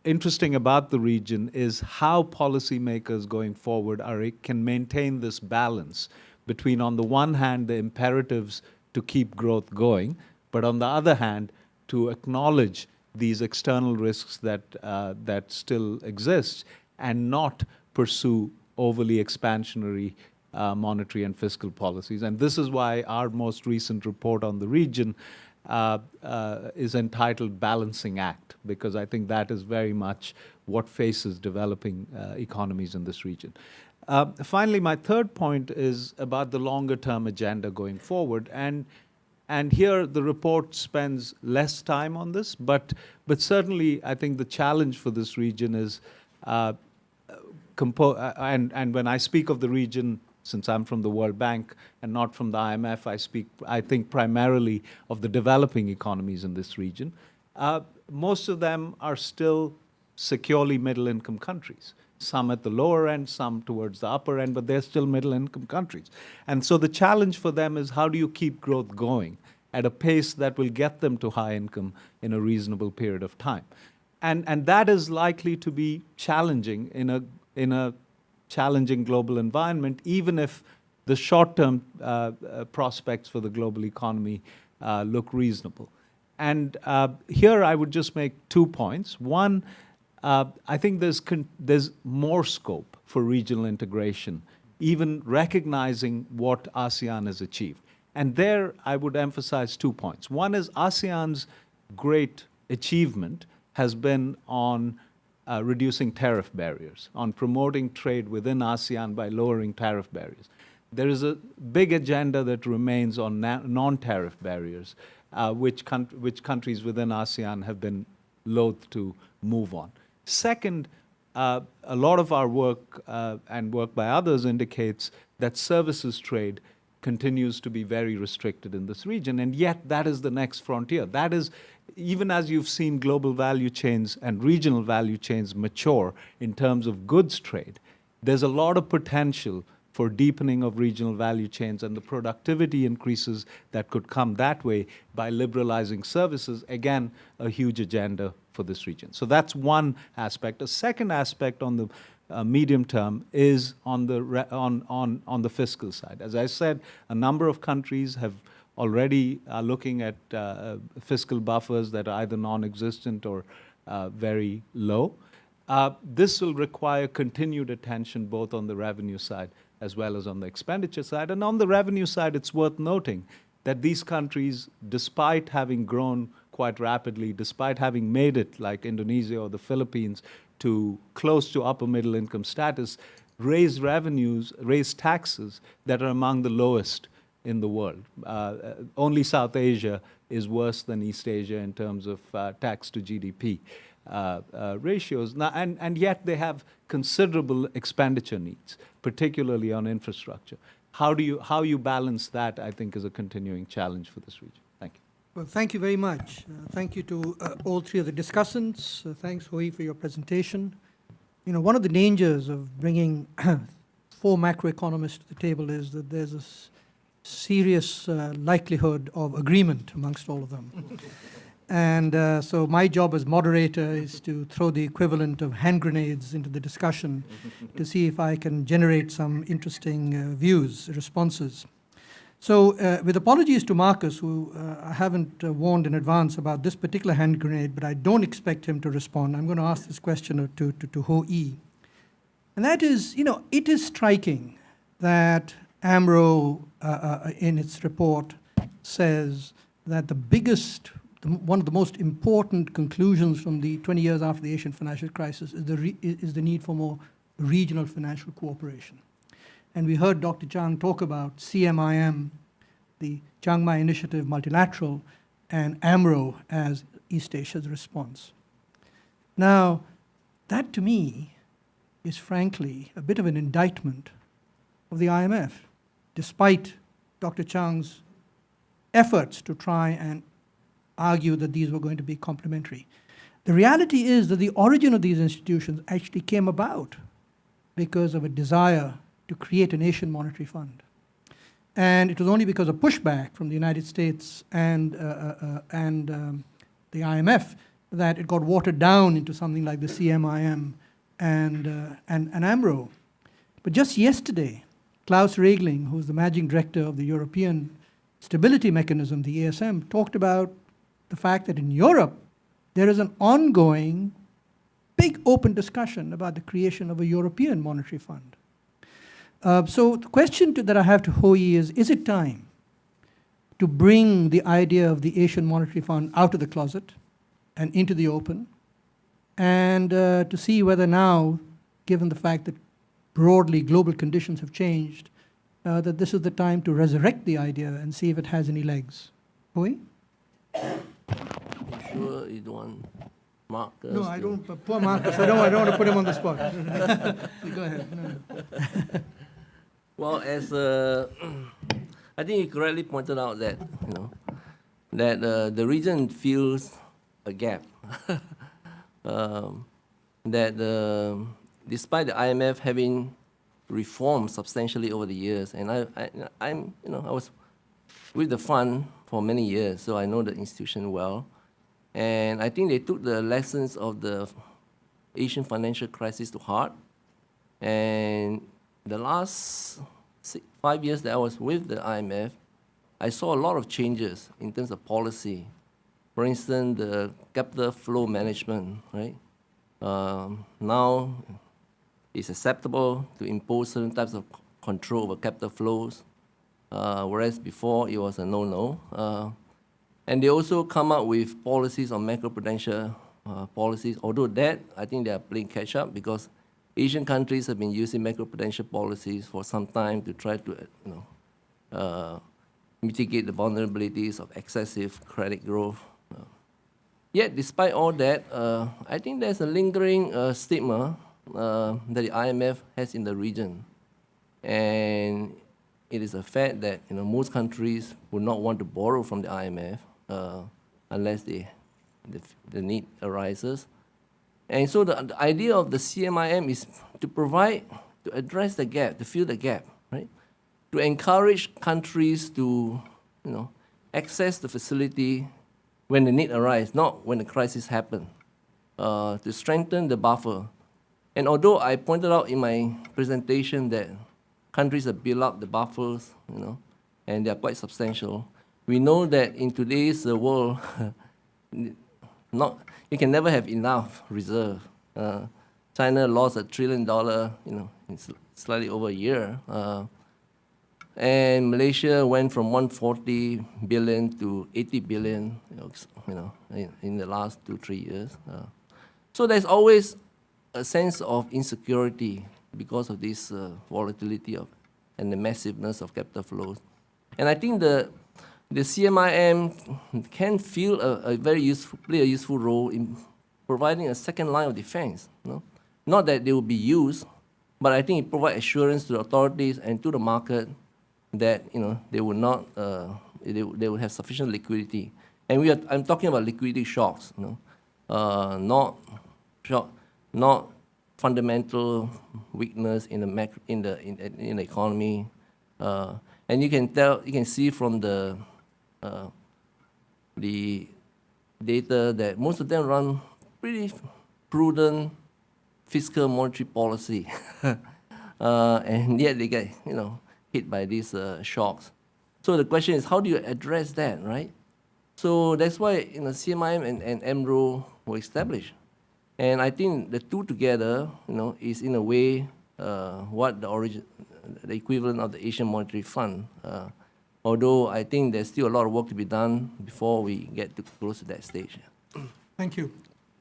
interesting about the region is how policymakers going forward can maintain this balance between, on the one hand, the imperatives to keep growth going, but on the other hand, to acknowledge these external risks that still exist and not pursue overly expansionary monetary and fiscal policies. And this is why our most recent report on the region is entitled Balancing Act, because I think that is very much what faces developing economies in this region. Finally, my third point is about the longer-term agenda going forward. And here the report spends less time on this, but certainly I think the challenge for this region is, and when I speak of the region, since I'm from the World Bank and not from the IMF, I think primarily of the developing economies in this region. Most of them are still securely middle-income countries. Some at the lower end, some towards the upper end, but they're still middle-income countries. And so the challenge for them is, how do you keep growth going at a pace that will get them to high income in a reasonable period of time? And that is likely to be challenging in a challenging global environment, even if the short-term prospects for the global economy look reasonable. And here I would just make 2 points. One, I think there's more scope for regional integration, even recognizing what ASEAN has achieved. And there I would emphasize 2 points. One is ASEAN's great achievement has been on reducing tariff barriers, on promoting trade within ASEAN by lowering tariff barriers. There is a big agenda that remains on non-tariff barriers, which countries within ASEAN have been loath to move on. Second, a lot of our work and work by others indicates that services trade continues to be very restricted in this region, and yet that is the next frontier. That is, even as you've seen global value chains and regional value chains mature in terms of goods trade, there's a lot of potential for deepening of regional value chains and the productivity increases that could come that way by liberalizing services. Again, a huge agenda for this region. So that's one aspect. A second aspect on the medium term is on the fiscal side. As I said, a number of countries have already are looking at fiscal buffers that are either non-existent or very low. This will require continued attention both on the revenue side as well as on the expenditure side. And on the revenue side, it's worth noting that these countries, despite having grown quite rapidly, despite having made it, like Indonesia or the Philippines, to close to upper middle income status, raise revenues, raise taxes that are among the lowest in the world. Only South Asia is worse than East Asia in terms of tax to GDP ratios. Now, and yet they have considerable expenditure needs, particularly on infrastructure. How you balance that, I think, is a continuing challenge for this region. Thank you. Well, thank you very much. Thank you to all three of the discussants. Thanks, Hui, for your presentation. You know, one of the dangers of bringing 4 macroeconomists to the table is that there's a serious likelihood of agreement amongst all of them. And so my job as moderator is to throw the equivalent of hand grenades into the discussion to see if I can generate some interesting views, responses. So with apologies to Marcus, who I haven't warned in advance about this particular hand grenade, but I don't expect him to respond. I'm going to ask this question to Ho-Yi. And that is, you know, it is striking that AMRO in its report says that one of the most important conclusions from the 20 years after the Asian financial crisis is the need for more regional financial cooperation. And we heard Dr. Chang talk about CMIM, the Chiang Mai Initiative Multilateral, and AMRO as East Asia's response. Now, that to me is frankly a bit of an indictment of the IMF, despite Dr. Chang's efforts to try and argue that these were going to be complementary. The reality is that the origin of these institutions actually came about because of a desire to create an Asian monetary fund. And it was only because of pushback from the United States and the IMF that it got watered down into something like the CMIM and AMRO. But just yesterday, Klaus Regling, who's the managing director of the European Stability Mechanism, the ESM, talked about the fact that in Europe, there is an ongoing, big open discussion about the creation of a European monetary fund. So the question that I have to Ho-Yi is it time to bring the idea of the Asian Monetary Fund out of the closet and into the open, and to see whether now, given the fact that broadly global conditions have changed, that this is the time to resurrect the idea and see if it has any legs. Hui? You sure you don't want Marcus? No, I don't. Poor Marcus. I don't want to put him on the spot. Go ahead. No. Well, as I think you correctly pointed out that the region feels a gap. Despite the IMF having reformed substantially over the years, and I was with the fund for many years, so I know the institution well, and I think they took the lessons of the Asian financial crisis to heart. And the last 5 years that I was with the IMF, I saw a lot of changes in terms of policy For instance, the capital flow management, right? Now it's acceptable to impose certain types of control over capital flows, whereas before it was a no-no. And they also come up with policies on macroprudential policies, although that, I think they are playing catch-up because Asian countries have been using macroprudential policies for some time to try to mitigate the vulnerabilities of excessive credit growth. Yet, despite all that, I think there's a lingering stigma that the IMF has in the region. And it is a fact that most countries would not want to borrow from the IMF unless the need arises. And so the idea of the CMIM is to provide, to address the gap, to fill the gap, right? To encourage countries to, access the facility when the need arises, not when the crisis happens, to strengthen the buffer. And although I pointed out in my presentation that countries have built up the buffers, and they are quite substantial, we know that in today's world, you can never have enough reserve. China lost $1 trillion, in slightly over a year. And Malaysia went from 140 billion to 80 billion, in the last 2-3 years. So there's always a sense of insecurity because of this volatility and the massiveness of capital flows. And I think the CMIM can play a useful role in providing a second line of defense. Not that they will be used, but I think it provides assurance to the authorities and to the market that they will not they will have sufficient liquidity. And I'm talking about liquidity shocks, not fundamental weakness in the economy. And you can see from the data that most of them run pretty prudent fiscal monetary policy, and yet they get hit by these shocks. So the question is, how do you address that, right? So that's why CMIM and MRO were established, and I think the two together, is in a way what the equivalent of the Asian Monetary Fund. Although I think there's still a lot of work to be done before we get close to that stage. Thank you.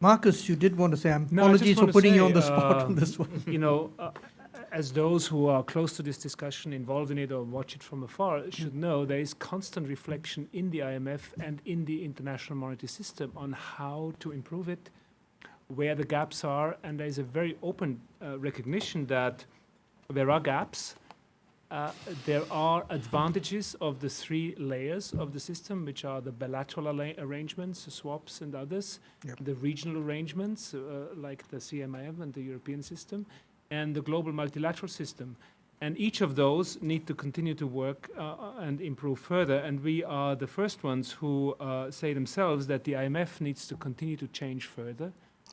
Marcus, you did want to say, No, I just apologies for want to putting you say, on the spot on this one. As those who are close to this discussion, involved in it, or watch it from afar, should know there is constant reflection in the IMF and in the international monetary system on how to improve it, where the gaps are, and there is a very open recognition that there are gaps. There are advantages of the 3 layers of the system, which are the bilateral arrangements, swaps and others, the regional arrangements like the CMIM and the European system, and the global multilateral system. And each of those need to continue to work and improve further. And we are the first ones who say themselves that the IMF needs to continue to change further,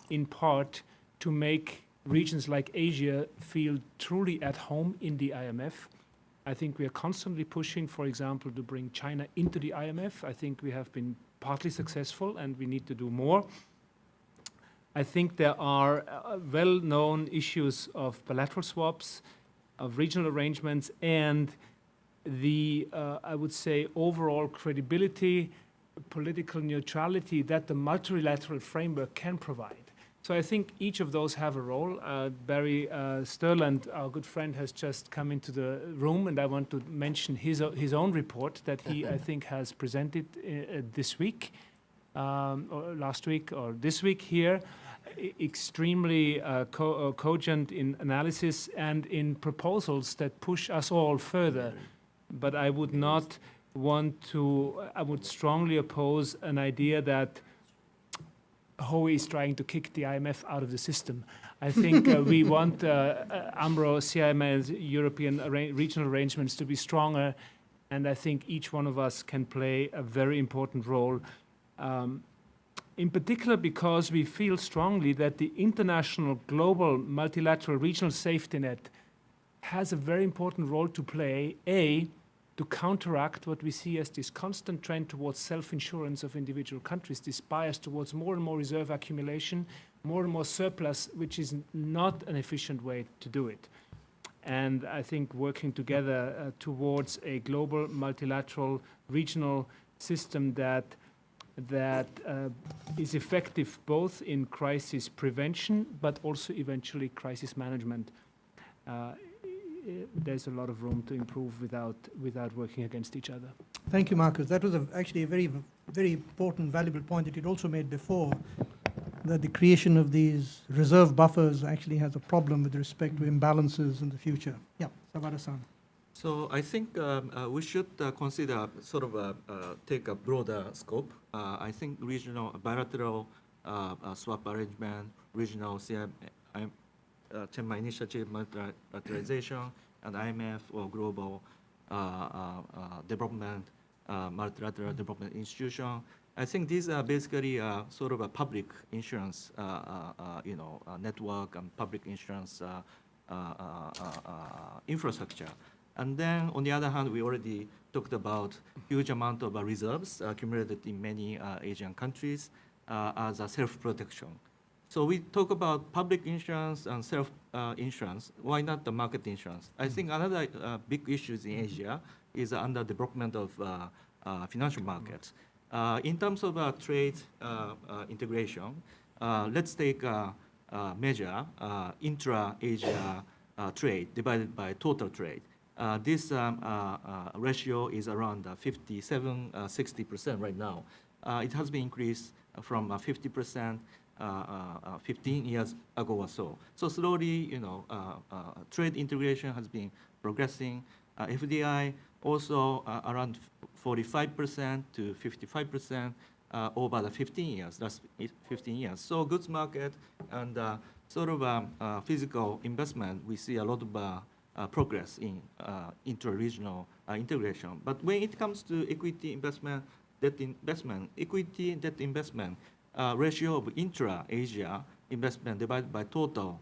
in part to make regions like Asia feel truly at home in the IMF. I think we are constantly pushing, for example, to bring China into the IMF. I think we have been partly successful and we need to do more. I think there are well-known issues of bilateral swaps, of regional arrangements, and the, I would say, overall credibility, political neutrality that the multilateral framework can provide. So I think each of those have a role. Barry Sterland, our good friend, has just come into the room, and I want to mention his own report that he, I think, has presented this week, or last week, or this week here. Extremely cogent in analysis and in proposals that push us all further. But I would not want to, I would strongly oppose an idea that Hohe is trying to kick the IMF out of the system. I think we want AMRO, CIM's European regional arrangements to be stronger, and I think each one of us can play a very important role, in particular because we feel strongly that the international, global, multilateral, regional safety net has a very important role to play, A, to counteract what we see as this constant trend towards self-insurance of individual countries, this bias towards more and more reserve accumulation, more and more surplus, which is not an efficient way to do it. And I think working together towards a global, multilateral, regional system that is effective both in crisis prevention, but also eventually crisis management. There's a lot of room to improve without working against each other. Thank you, Marcus. That was actually a very, very important, valuable point that you'd also made before, that the creation of these reserve buffers actually has a problem with respect to imbalances in the future. Yeah, Sabara-san. So I think we should consider sort of take a broader scope. I think regional bilateral swap arrangement, regional Chiang Mai Initiative, multilateralization, and IMF or global development, multilateral development institution. I think these are basically sort of a public insurance, network and public insurance infrastructure. And then, on the other hand, we already talked about huge amount of reserves accumulated in many Asian countries as a self-protection. So we talk about public insurance and self-insurance. Why not the market insurance? I think another big issue in Asia is under development of financial markets. In terms of trade integration, let's take a measure, intra-Asia trade divided by total trade. This ratio is around 57-60% right now. It has been increased from 50% 15 years ago or so. So slowly, trade integration has been progressing. FDI also around 45% to 55% over the 15 years, last 15 years. So goods market and sort of physical investment, we see a lot of progress in inter-regional integration. But when it comes to equity investment, debt investment, equity debt investment ratio of intra-Asia investment divided by total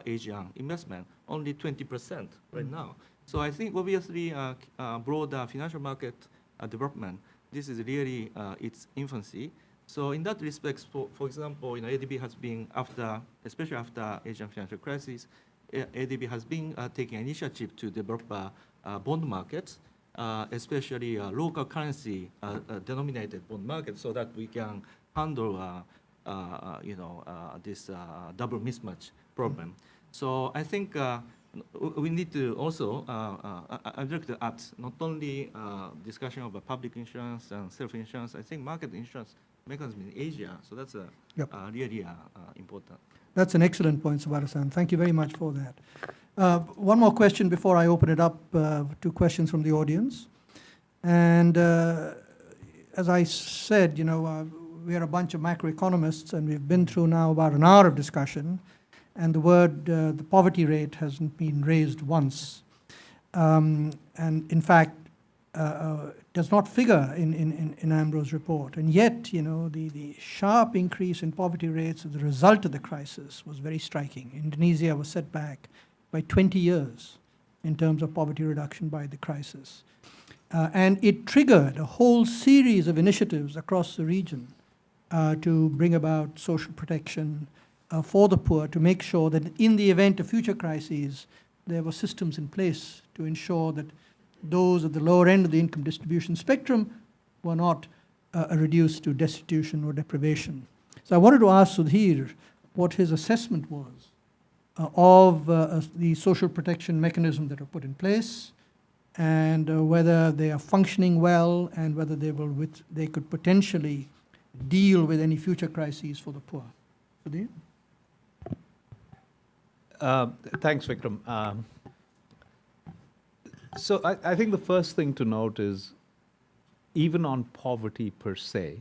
Asian investment, only 20% right now. So I think obviously broader financial market development, this is really its infancy. So in that respect, for example, ADB has been especially after Asian financial crisis, ADB has been taking initiative to develop bond markets, especially local currency denominated bond markets, so that we can handle this double mismatch problem. So I think we need to also, I'd like to add not only discussion of public insurance and self-insurance, I think market insurance mechanism in Asia, so that's really important. That's an excellent point, Sabara-san. Thank you very much for that. One more question before I open it up to questions from the audience. And as I said, we are a bunch of macroeconomists, and we've been through now about an hour of discussion, and the poverty rate hasn't been raised once. And in fact, does not figure in Ambro's report. And yet, the sharp increase in poverty rates as a result of the crisis was very striking. Indonesia was set back by 20 years in terms of poverty reduction by the crisis. And it triggered a whole series of initiatives across the region to bring about social protection for the poor, to make sure that in the event of future crises, there were systems in place to ensure that those at the lower end of the income distribution spectrum were not reduced to destitution or deprivation. So I wanted to ask Sudhir what his assessment was of the social protection mechanisms that are put in place, and whether they are functioning well, and whether they could potentially deal with any future crises for the poor. Sudhir? Thanks, Vikram. So I think the first thing to note is, even on poverty per se,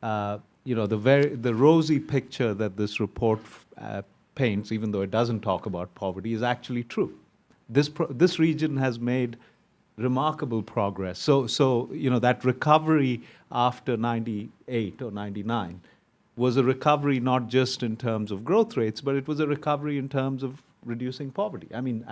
the rosy picture that this report paints, even though it doesn't talk about poverty, is actually true. This region has made remarkable progress. So that recovery after 98 or 99 was a recovery not just in terms of growth rates, but it was a recovery in terms of reducing poverty. I mean,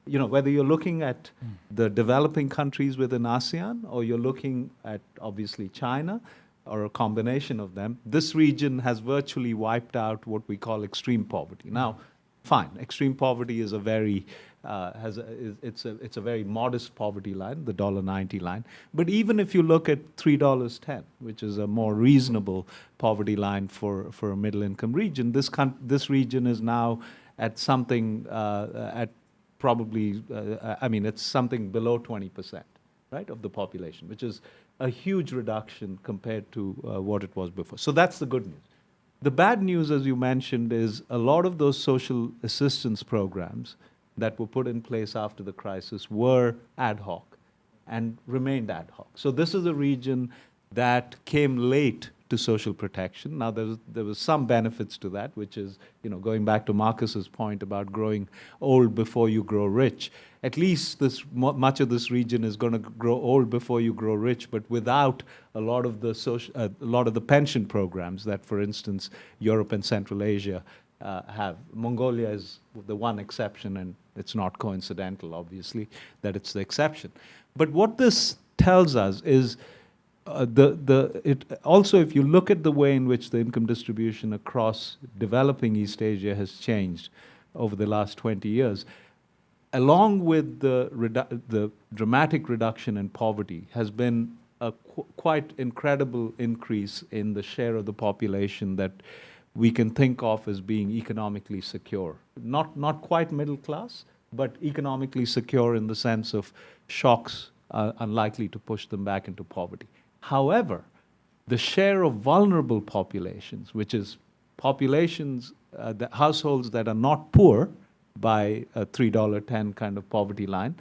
whether you're looking at the developing countries within ASEAN or you're looking at obviously China or a combination of them, this region has virtually wiped out what we call extreme poverty. Now, fine, extreme poverty is a very it's a very modest poverty line, the $1.90 line. But even if you look at $3.10, which is a more reasonable poverty line for a middle income region, this region is now at something at probably it's something below 20%, right, of the population, which is a huge reduction compared to what it was before. So that's the good news. The bad news, as you mentioned, is a lot of those social assistance programs that were put in place after the crisis were ad hoc and remained ad hoc. So this is a region that came late to social protection. Now, there was some benefits to that, which is, going back to Marcus's point about growing old before you grow rich. At least much of this region is going to grow old before you grow rich, but without a lot of the pension programs that, for instance, Europe and Central Asia have. Mongolia is the one exception, and it's not coincidental, obviously, that it's the exception. But what this tells us is also, if you look at the way in which the income distribution across developing East Asia has changed over the last 20 years, along with the dramatic reduction in poverty has been a quite incredible increase in the share of the population that we can think of as being economically secure. Not quite middle class, but economically secure in the sense of shocks are unlikely to push them back into poverty. However, the share of vulnerable populations, which is populations, the households that are not poor by a $3.10 kind of poverty line,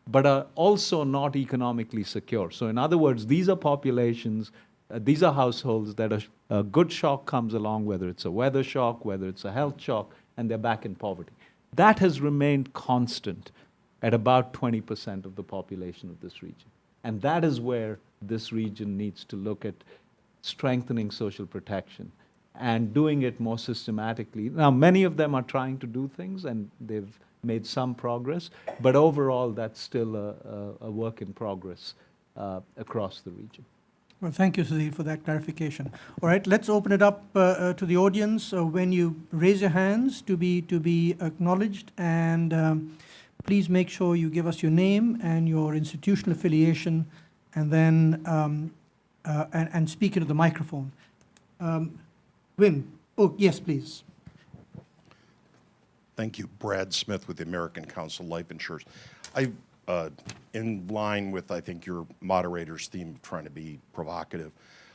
but are also not economically secure. So in other words, these are populations, these are households that a good shock comes along, whether it's a weather shock, whether it's a health shock, and they're back in poverty. That has remained constant at about 20% of the population of this region. And that is where this region needs to look at strengthening social protection and doing it more systematically. Now, many of them are trying to do things, and they've made some progress, but overall, that's still a work in progress across the region. Well, thank you, Sudhir, for that clarification. All right, let's open it up to the audience. When you raise your hands to be acknowledged, and please make sure you give us your name and your institutional affiliation, and then and speak into the microphone. Wim, oh yes, please. Thank you. Brad Smith with the American Council of Life Insurers. In line with, I think, your moderator's theme of trying to be provocative,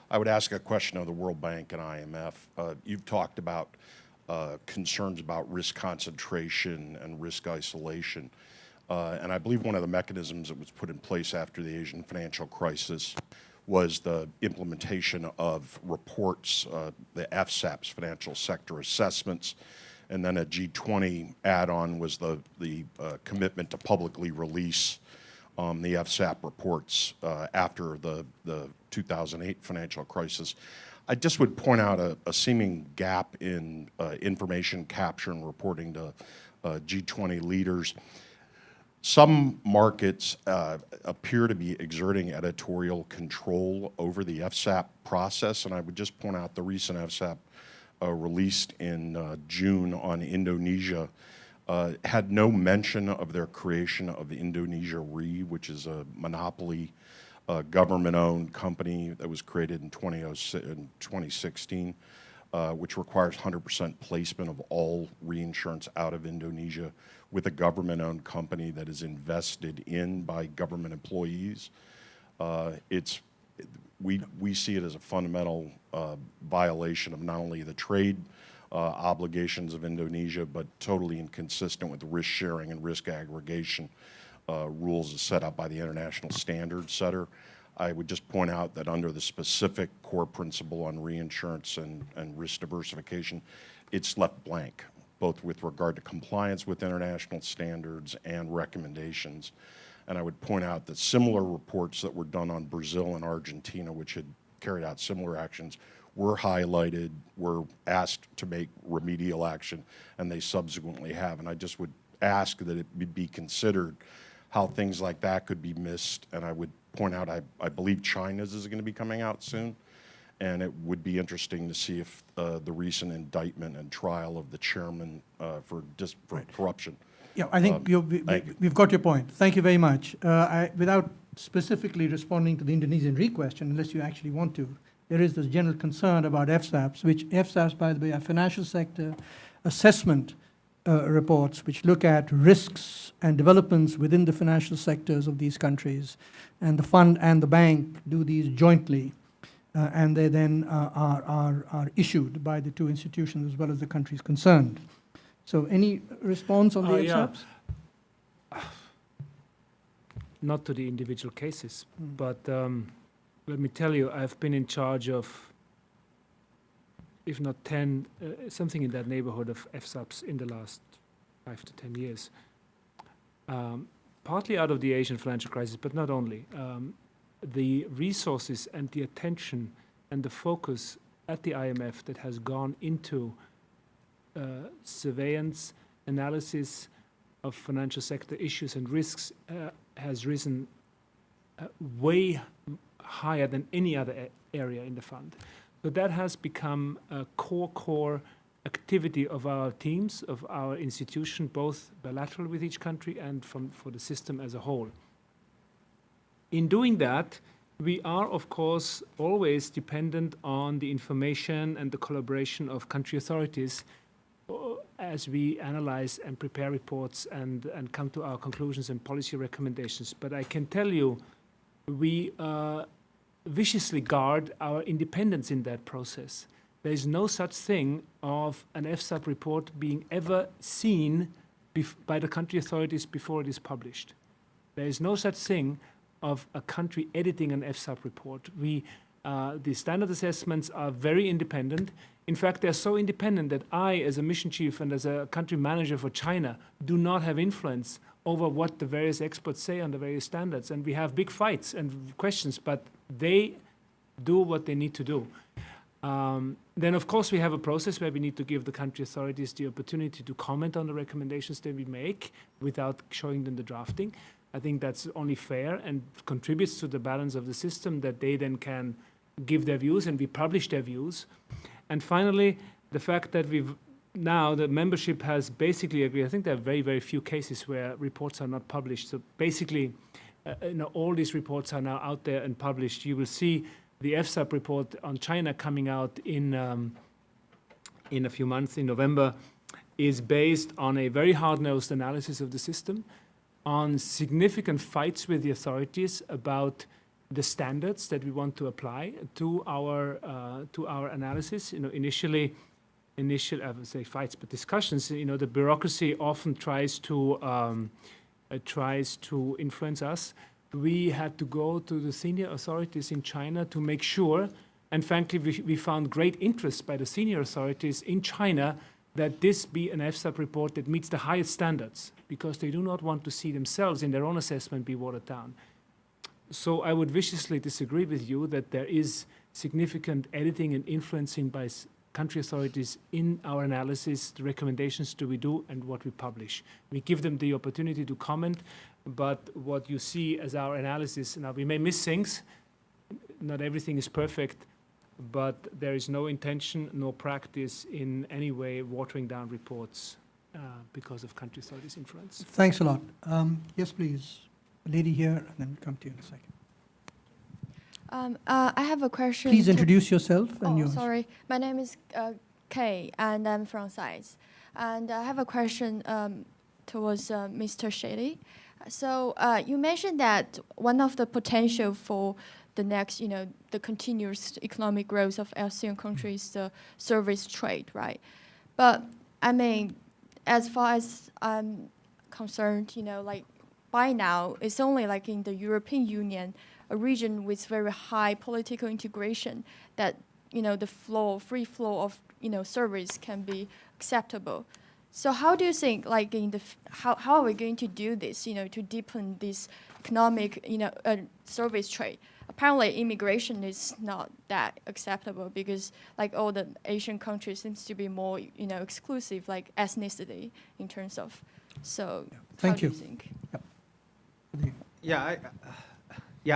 I would ask a question of the World Bank and IMF. You've talked about concerns about risk concentration and risk isolation. And I believe one of the mechanisms that was put in place after the Asian financial crisis was the implementation of reports, the FSAPs, Financial Sector Assessments, and then a G20 add-on was the commitment to publicly release the FSAP reports after the 2008 financial crisis. I just would point out a seeming gap in information capture and reporting to G20 leaders. Some markets appear to be exerting editorial control over the FSAP process, and I would just point out the recent FSAP released in June on Indonesia had no mention of their creation of the Indonesia Re, which is a monopoly government-owned company that was created in 2016, which requires 100% placement of all reinsurance out of Indonesia with a government-owned company that is invested in by government employees. We see it as a fundamental violation of not only the trade obligations of Indonesia, but totally inconsistent with the risk sharing and risk aggregation rules as set up by the international standard setter. I would just point out that under the specific core principle on reinsurance and risk diversification, it's left blank, both with regard to compliance with international standards and recommendations. And I would point out that similar reports that were done on Brazil and Argentina, which had carried out similar actions, were highlighted, were asked to make remedial action, and they subsequently have. And I just would ask that it be considered how things like that could be missed. And I would point out, I believe China's is going to be coming out soon. And it would be interesting to see if the recent indictment and trial of the chairman for corruption. Yeah, I think thank you. we've got your point. Thank you very much. Without specifically responding to the Indonesian re-question, unless you actually want to, there is this general concern about FSAPs, which FSAPs, by the way, are financial sector assessment reports, which look at risks and developments within the financial sectors of these countries. And the fund and the bank do these jointly, and they then are issued by the two institutions as well as the countries concerned. So any response on the Yeah. FSAPs? Not to the individual cases, but let me tell you, I've been in charge of, if not 10, something in that neighborhood of FSAPs in the last 5 to 10 years. Partly out of the Asian financial crisis, but not only. The resources and the attention and the focus at the IMF that has gone into surveillance, analysis of financial sector issues and risks has risen way higher than any other area in the fund. So that has become a core activity of our teams, of our institution, both bilateral with each country and for the system as a whole. In doing that, we are, of course, always dependent on the information and the collaboration of country authorities as we analyze and prepare reports and come to our conclusions and policy recommendations. But I can tell you, we viciously guard our independence in that process. There is no such thing of an FSAP report being ever seen by the country authorities before it is published. There is no such thing of a country editing an FSAP report. The standard assessments are very independent. In fact, they're so independent that I, as a mission chief and as a country manager for China, do not have influence over what the various experts say on the various standards. And we have big fights and questions, but they do what they need to do. Then, of course, we have a process where we need to give the country authorities the opportunity to comment on the recommendations that we make without showing them the drafting. I think that's only fair and contributes to the balance of the system that they then can give their views and we publish their views. And finally, the fact that the membership has basically agreed. I think there are very, very few cases where reports are not published. So basically, all these reports are now out there and published. You will see the FSAP report on China coming out in a few months, in November, is based on a very hard-nosed analysis of the system, on significant fights with the authorities about the standards that we want to apply to our analysis. Initial I would say fights, but discussions. The bureaucracy often tries to influence us. We had to go to the senior authorities in China to make sure, and frankly, we found great interest by the senior authorities in China that this be an FSAP report that meets the highest standards, because they do not want to see themselves in their own assessment be watered down. So I would viciously disagree with you that there is significant editing and influencing by country authorities in our analysis, the recommendations that we do and what we publish. We give them the opportunity to comment, but what you see as our analysis, now we may miss things, not everything is perfect, but there is no intention, no practice in any way watering down reports because of country authorities' influence. Thanks a lot. Yes, please. A lady here, and then we'll come to you in a second. I have a question. Please introduce yourself and Oh, yours. sorry. My name is Kay, and I'm from SAIS. And I have a question towards Mr. Shetty. So you mentioned that one of the potential for the next, the continuous economic growth of ASEAN countries is the service trade, right? But I mean, as far as I'm concerned, by now, it's only like in the European Union, a region with very high political integration, that the free flow of service can be acceptable. So how do you think, like how are we going to do this, to deepen this economic, service trade? Apparently, immigration is not that acceptable because, like, all the Asian countries seems to be more, exclusive, like ethnicity in terms of So Thank how do you. you think? Yeah,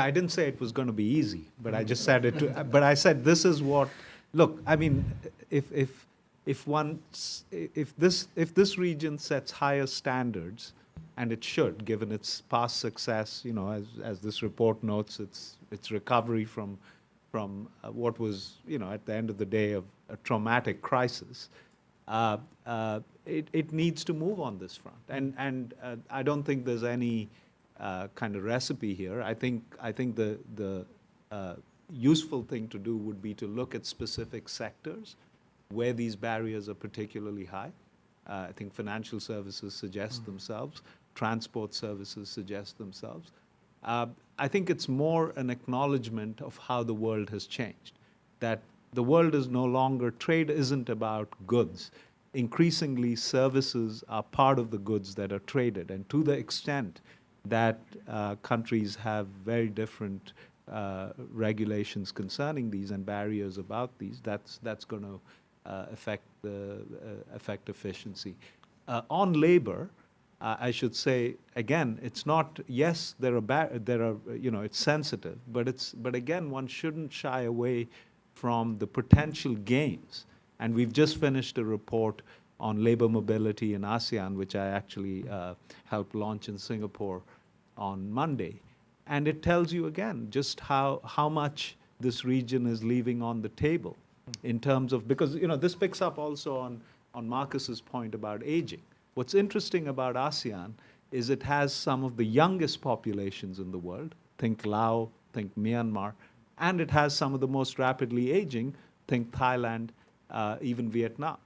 I didn't say it was going to be easy, but I just said it. But I said this is what. Look, I mean, if this region sets higher standards, and it should, given its past success, you know, as this report notes, its recovery from what was, you know, at the end of the day, a traumatic crisis. It needs to move on this front, and I don't think there's any kind of recipe here. I think the useful thing to do would be to look at specific sectors where these barriers are particularly high. I think financial services suggest themselves, transport services suggest themselves. I think it's more an acknowledgement of how the world has changed, that the world is no longer, trade isn't about goods. Increasingly, services are part of the goods that are traded, and to the extent that countries have very different regulations concerning these and barriers about these, that's going to affect efficiency. On labor, I should say again, it's not. Yes, there are you know, it's sensitive, but again, one shouldn't shy away from the potential gains. And we've just finished a report on labor mobility in ASEAN, which I actually helped launch in Singapore on Monday. And it tells you again just how much this region is leaving on the table in terms of, because, you know, this picks up also on Marcus's point about aging. What's interesting about ASEAN is it has some of the youngest populations in the world. Think Laos, think Myanmar, and it has some of the most rapidly aging. Think Thailand, even Vietnam,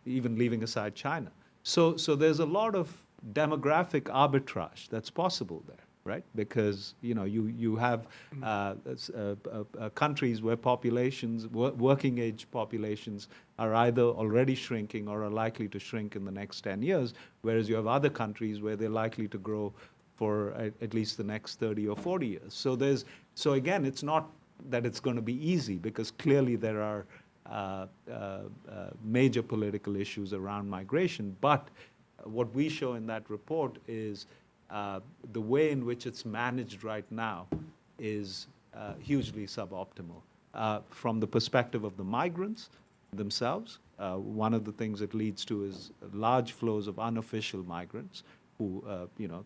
even leaving aside China. So there's a lot of demographic arbitrage that's possible there, right? Because, you know, you have countries where populations, working age populations, are either already shrinking or are likely to shrink in the next 10 years, whereas you have other countries where they're likely to grow for at least the next 30 or 40 years. So again, it's not that it's going to be easy, because clearly there are major political issues around migration. But what we show in that report is the way in which it's managed right now is hugely suboptimal. From the perspective of the migrants themselves, one of the things it leads to is large flows of unofficial migrants who, you know,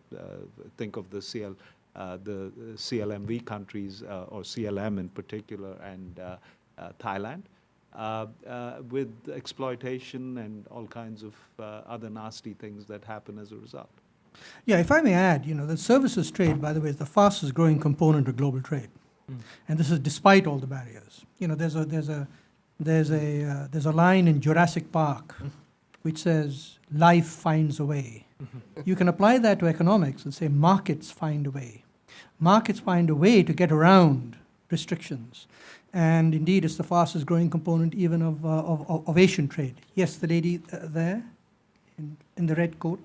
think of the CLMV countries, or CLM in particular, and Thailand, with exploitation and all kinds of other nasty things that happen as a result. Yeah, if I may add, you know, the services trade, by the way, is the fastest growing component of global trade. And this is despite all the barriers. You know, there's a line in Jurassic Park which says, life finds a way. You can apply that to economics and say markets find a way. Markets find a way to get around restrictions. And indeed, it's the fastest growing component even of Asian trade. Yes, the lady there in the red coat.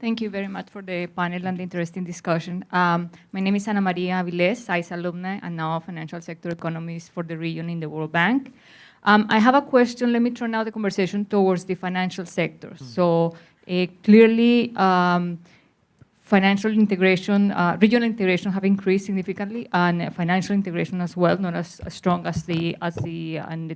Thank you very much for the panel and the interesting discussion. My name is Ana Maria Avilés, SAIS alumni, and now a financial sector economist for the region in the World Bank. I have a question. Let me turn now the conversation towards the financial sector. So clearly, financial integration, regional integration have increased significantly, and financial integration as well, not as strong as the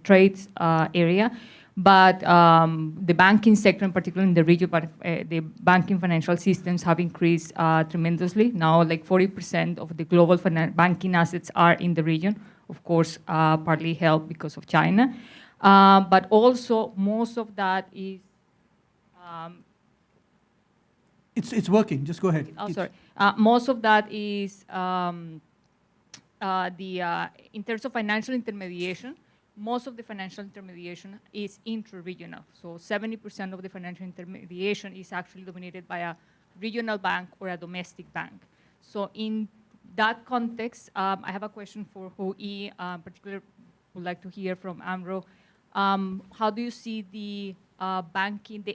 trades area. But the banking sector, in particular in the region, but the banking financial systems have increased tremendously. Now, like 40% of the global banking assets are in the region, of course, partly helped because of China. But also, most of that is... It's working, just go ahead. Oh, sorry. Most of that is in terms of financial intermediation, most of the financial intermediation is intra-regional. So 70% of the financial intermediation is actually dominated by a regional bank or a domestic bank. So in that context, I have a question for Hui, particularly would like to hear from Amro. How do you see the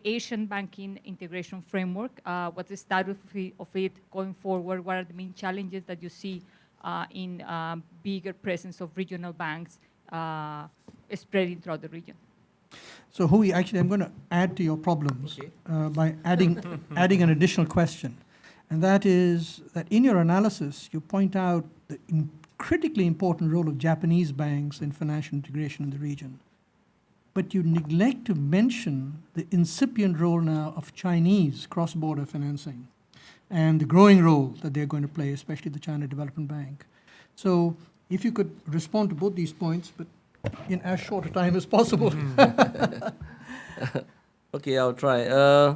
Asian banking integration framework? What's the status of it going forward? What are the main challenges that you see in bigger presence of regional banks spreading throughout the region? So Hui, actually, I'm going to add to your problems Okay. by adding an additional question. And that is that in your analysis, you point out the critically important role of Japanese banks in financial integration in the region. But you neglect to mention the incipient role now of Chinese cross-border financing and the growing role that they're going to play, especially the China Development Bank. So if you could respond to both these points, but in as short a time as possible. Okay, I'll try.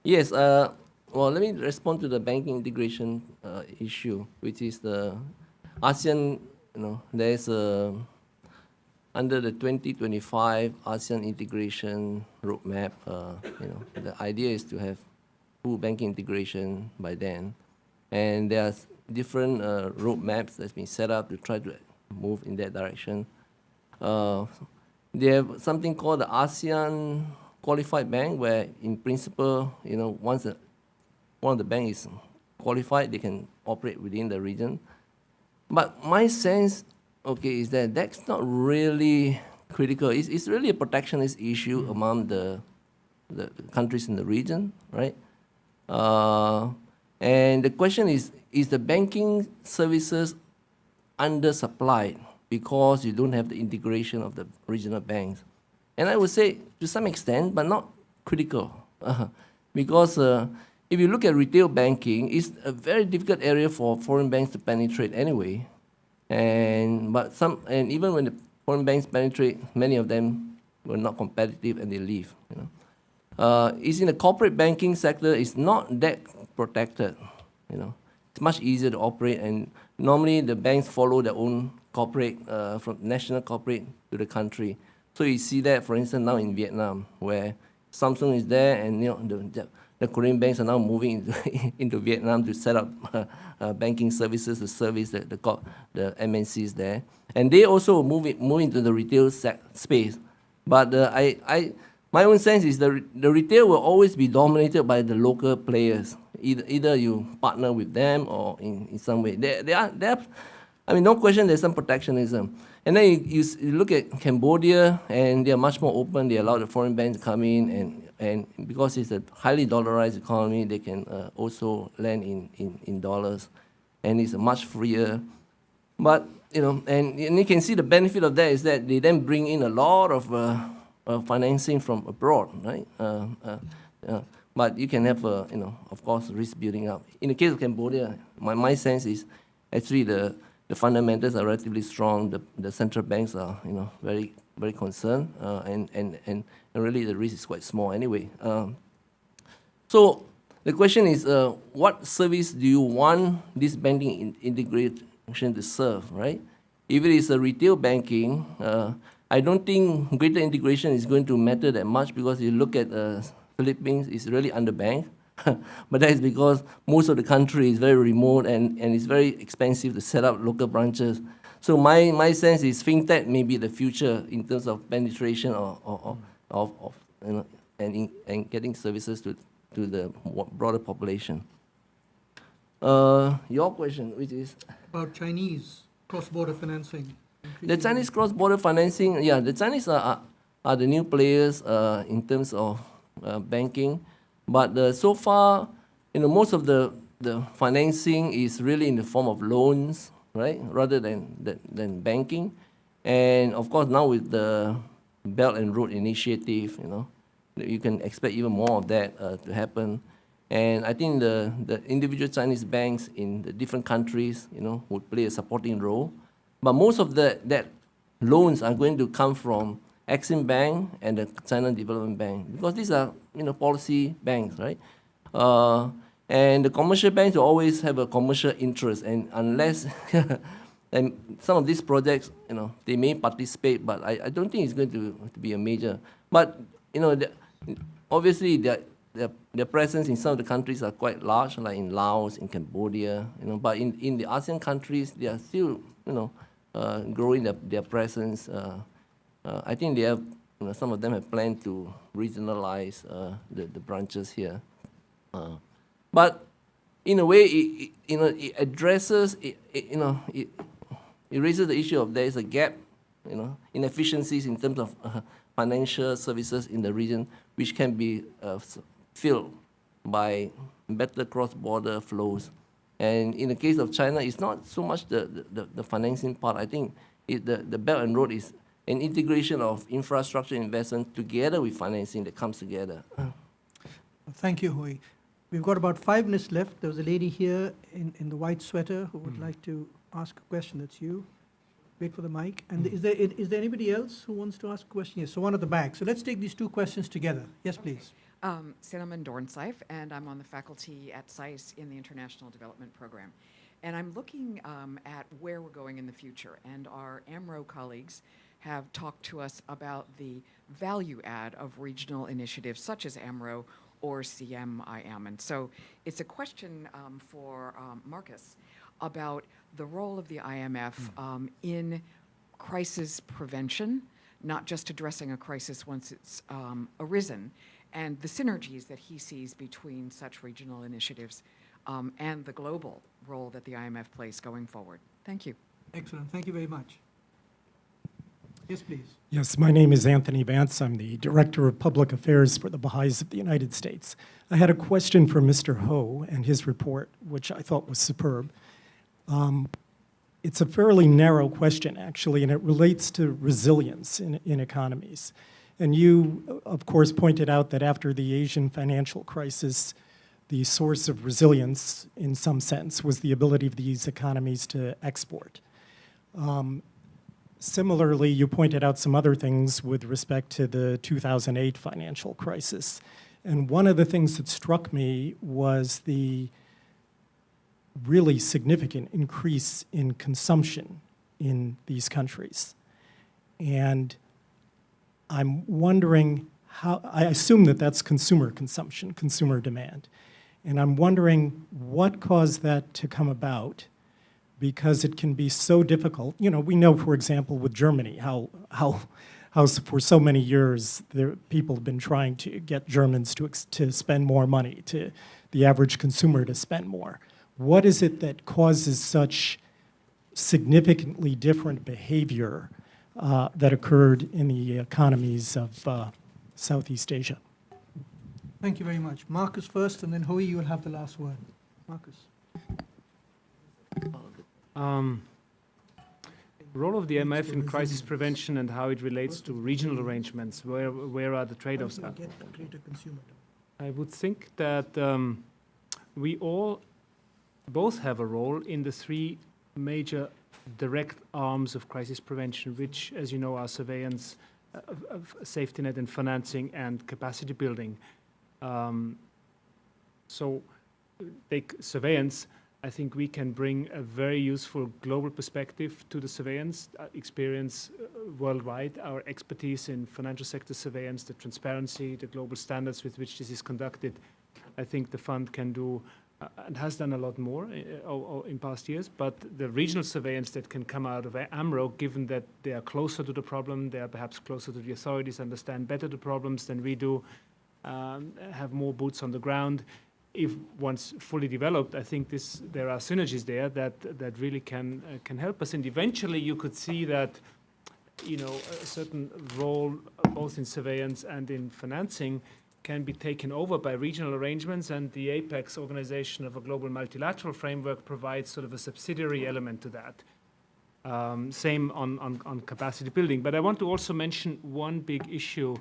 Yes, well, let me respond to the banking integration issue, which is the ASEAN, there's under the 2025 ASEAN integration roadmap, the idea is to have full banking integration by then. And there's different roadmaps that's been set up to try to move in that direction. They have something called the ASEAN Qualified Bank, where in principle, once one of the banks is qualified, they can operate within the region. But my sense, is that that's not really critical. It's really a protectionist issue among the countries in the region, right? And the question is the banking services undersupplied because you don't have the integration of the regional banks? And I would say to some extent, but not critical. Because if you look at retail banking, it's a very difficult area for foreign banks to penetrate anyway. And even when the foreign banks penetrate, many of them were not competitive and they leave. It's in the corporate banking sector, it's not that protected. It's much easier to operate, and normally the banks follow their own corporate, from national corporate to the country. So you see that, for instance, now in Vietnam, where Samsung is there, and the Korean banks are now moving into Vietnam to set up banking services to service the MNCs there, and they also move into the retail space. But my own sense is the retail will always be dominated by the local players. Either you partner with them or in some way. No question there's some protectionism. And then you look at Cambodia, and they're much more open. They allow the foreign banks to come in, and because it's a highly dollarized economy, they can also lend in dollars, and it's much freer. But, and you can see the benefit of that is that they then bring in a lot of financing from abroad, right? But you can have, of course, risk building up. In the case of Cambodia, my sense is actually the fundamentals are relatively strong. The central banks are, very, very concerned, and really the risk is quite small anyway. So the question is, what service do you want this banking integration to serve, right? If it is a retail banking, I don't think greater integration is going to matter that much, because you look at Philippines, it's really underbanked. But that is because most of the country is very remote, and it's very expensive to set up local branches. So my sense is fintech may be the future in terms of penetration and getting services to the broader population. Your question, which is About Chinese cross-border financing. the Chinese cross-border financing. Yeah, the Chinese are the new players in terms of banking. But so far, most of the financing is really in the form of loans, right, rather than banking. And of course, now with the Belt and Road Initiative, you can expect even more of that to happen. And I think the individual Chinese banks in the different countries, would play a supporting role. But most of that loans are going to come from Exim Bank and the China Development Bank, because these are policy banks, right? And the commercial banks will always have a commercial interest, and unless and some of these projects, they may participate, but I don't think it's going to be a major. But obviously their presence in some of the countries are quite large, like in Laos, in Cambodia, But in the ASEAN countries, they are still growing their presence. I think they have, some of them have planned to regionalize the branches here. But in a way, it addresses, it raises the issue of there is a gap inefficiencies in terms of financial services in the region, which can be filled by better cross-border flows. And in the case of China, it's not so much the financing part. I think the Belt and Road is an integration of infrastructure investment together with financing that comes together. Thank you, Hui. We've got about 5 minutes left. There was a lady here in the white sweater who would like to ask a question. That's you. Wait for the mic. And is there anybody else who wants to ask a question? Yes, so one at the back. So let's take these 2 questions together. Yes, please. Cinnamon Dornseif, and I'm on the faculty at SAIS in the International Development Program. And I'm looking at where we're going in the future. And our AMRO colleagues have talked to us about the value add of regional initiatives such as AMRO or CMIM. And so it's a question for Marcus about the role of the IMF in crisis prevention, not just addressing a crisis once it's arisen, and the synergies that he sees between such regional initiatives and the global role that the IMF plays going forward. Thank you. Excellent. Thank you very much. Yes, please. Yes, my name is Anthony Vance. I'm the Director of Public Affairs for the Baha'is of the United States. I had a question for Mr. Ho and his report, which I thought was superb. It's a fairly narrow question, actually, and it relates to resilience in economies. And you, of course, pointed out that after the Asian financial crisis, the source of resilience, in some sense, was the ability of these economies to export. Similarly, you pointed out some other things with respect to the 2008 financial crisis. And one of the things that struck me was the really significant increase in consumption in these countries. And I'm wondering how, I assume that that's consumer consumption, consumer demand. And I'm wondering what caused that to come about, because it can be so difficult. You know, we know, for example, with Germany, how for so many years, people have been trying to get Germans to spend more money, to the average consumer to spend more. What is it that causes such significantly different behavior that occurred in the economies of Southeast Asia? Thank you very much. Marcus first, and then Hui, you will have the last word. Marcus. Role of the IMF in crisis prevention and how it relates to regional arrangements. Where are the trade-offs? Greater consumer demand. I would think that we all both have a role in the 3 major direct arms of crisis prevention, which, as you know, are surveillance, safety net and financing, and capacity building. So take surveillance. I think we can bring a very useful global perspective to the surveillance experience worldwide, our expertise in financial sector surveillance, the transparency, the global standards with which this is conducted. I think the fund can do and has done a lot more in past years, but the regional surveillance that can come out of AMRO, given that they are closer to the problem, they are perhaps closer to the authorities, understand better the problems than we do, have more boots on the ground. If once fully developed, I think there are synergies there that really can help us. And eventually, you could see that, you know, a certain role both in surveillance and in financing can be taken over by regional arrangements, and the APEX organization of a global multilateral framework provides sort of a subsidiary element to that. Same on capacity building. But I want to also mention one big issue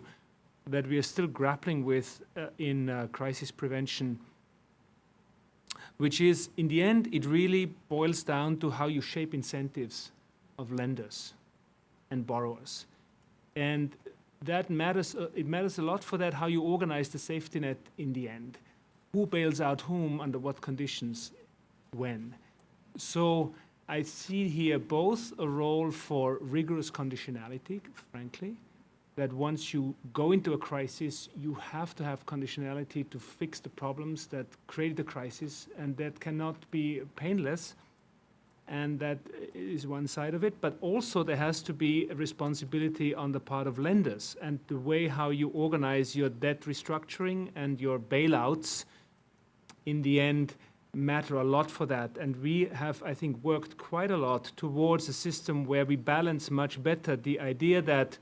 that we are still grappling with in crisis prevention, which is, in the end, it really boils down to how you shape incentives of lenders and borrowers. And that matters, it matters a lot for that, how you organize the safety net in the end. Who bails out whom, under what conditions, when. So I see here both a role for rigorous conditionality, frankly, that once you go into a crisis, you have to have conditionality to fix the problems that create the crisis, and that cannot be painless. And that is one side of it, but also there has to be a responsibility on the part of lenders, and the way how you organize your debt restructuring and your bailouts in the end matter a lot for that. And we have, I think, worked quite a lot towards a system where we balance much better the idea that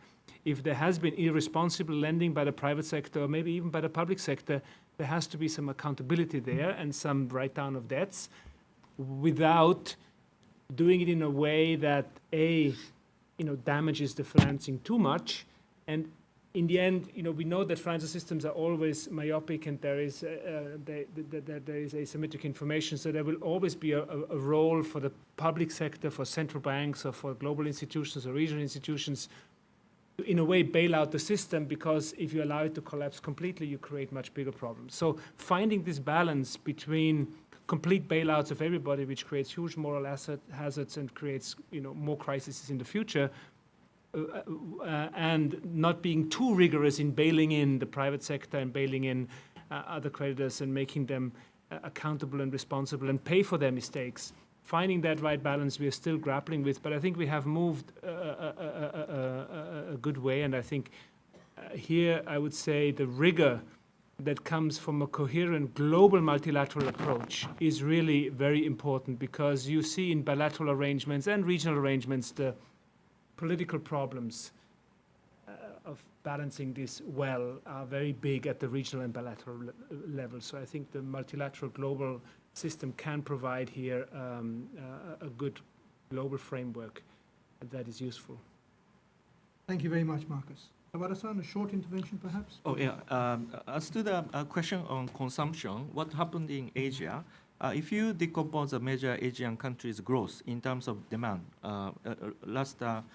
if there has been irresponsible lending by the private sector, or maybe even by the public sector, there has to be some accountability there and some write-down of debts without doing it in a way that, damages the financing too much. And in the end, we know that financial systems are always myopic, and there is asymmetric information. So there will always be a role for the public sector, for central banks, or for global institutions or regional institutions to, in a way, bail out the system, because if you allow it to collapse completely, you create much bigger problems. So finding this balance between complete bailouts of everybody, which creates huge moral hazards and creates more crises in the future, and not being too rigorous in bailing in the private sector and bailing in other creditors and making them accountable and responsible and pay for their mistakes. Finding that right balance we are still grappling with, but I think we have moved a good way, and I think here I would say the rigor that comes from a coherent global multilateral approach is really very important, because you see in bilateral arrangements and regional arrangements the political problems of balancing this well are very big at the regional and bilateral level. So I think the multilateral global system can provide here a good global framework that is useful. Thank you very much, Marcus. Tabata-san, a short intervention perhaps? Oh, yeah. As to the question on consumption, what happened in Asia, if you decompose the major Asian countries' growth in terms of demand, last 1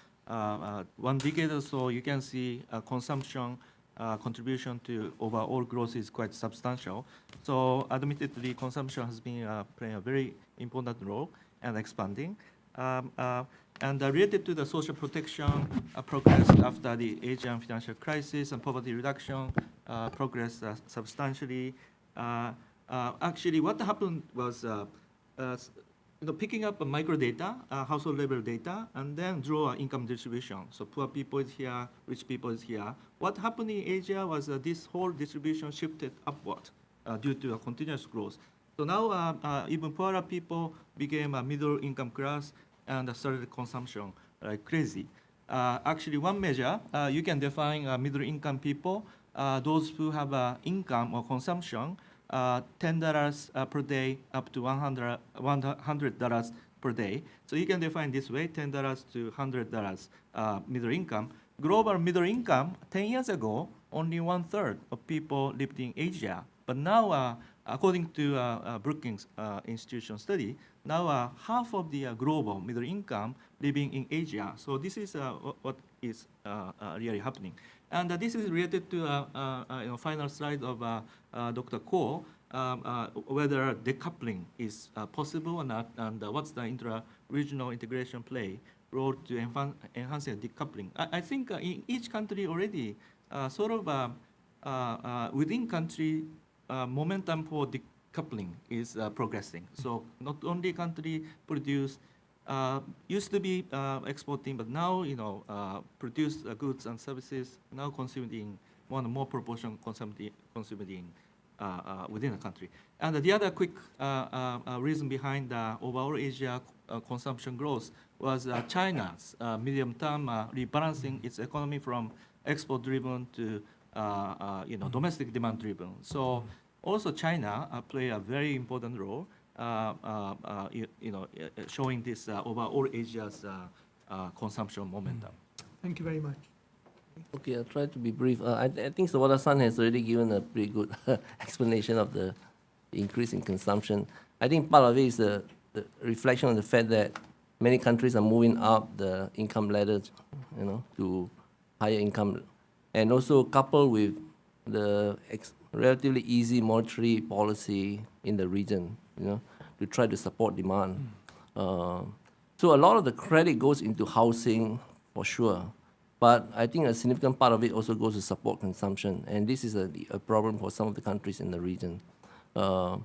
decade or so, you can see consumption contribution to overall growth is quite substantial. So admittedly, consumption has been playing a very important role and expanding. And related to the social protection progress after the Asian financial crisis and poverty reduction progress substantially. Actually, what happened was picking up micro data, household level data, and then draw an income distribution. So poor people is here, rich people is here. What happened in Asia was this whole distribution shifted upward due to a continuous growth. So now even poorer people became a middle income class and started consumption like crazy. Actually, one measure, you can define middle income people, those who have income or consumption, $10 per day up to $100 per day. So you can define this way, $10 to $100 middle income. Global middle income, 10 years ago, only 1/3 of people lived in Asia. But now, according to Brookings Institution study, now half of the global middle income living in Asia. So this is what is really happening. And this is related to final slide of Dr. Ko, whether decoupling is possible or not, and what's the intra-regional integration play role to enhancing decoupling. I think in each country already, sort of within country, momentum for decoupling is progressing. So not only country produce, used to be exporting, but now produce goods and services, now consuming more proportion consuming within the country. And the other quick reason behind the overall Asia consumption growth was China's medium-term rebalancing its economy from export-driven to domestic demand-driven. So also China play a very important role, showing this overall Asia's consumption momentum. Thank you very much. Okay, I'll try to be brief. I think Sawada-san has already given a pretty good explanation of the increase in consumption. I think part of it is the reflection on the fact that many countries are moving up the income ladder, to higher income, and also coupled with the relatively easy monetary policy in the region, to try to support demand. So a lot of the credit goes into housing for sure, but I think a significant part of it also goes to support consumption, and this is a problem for some of the countries in the region. So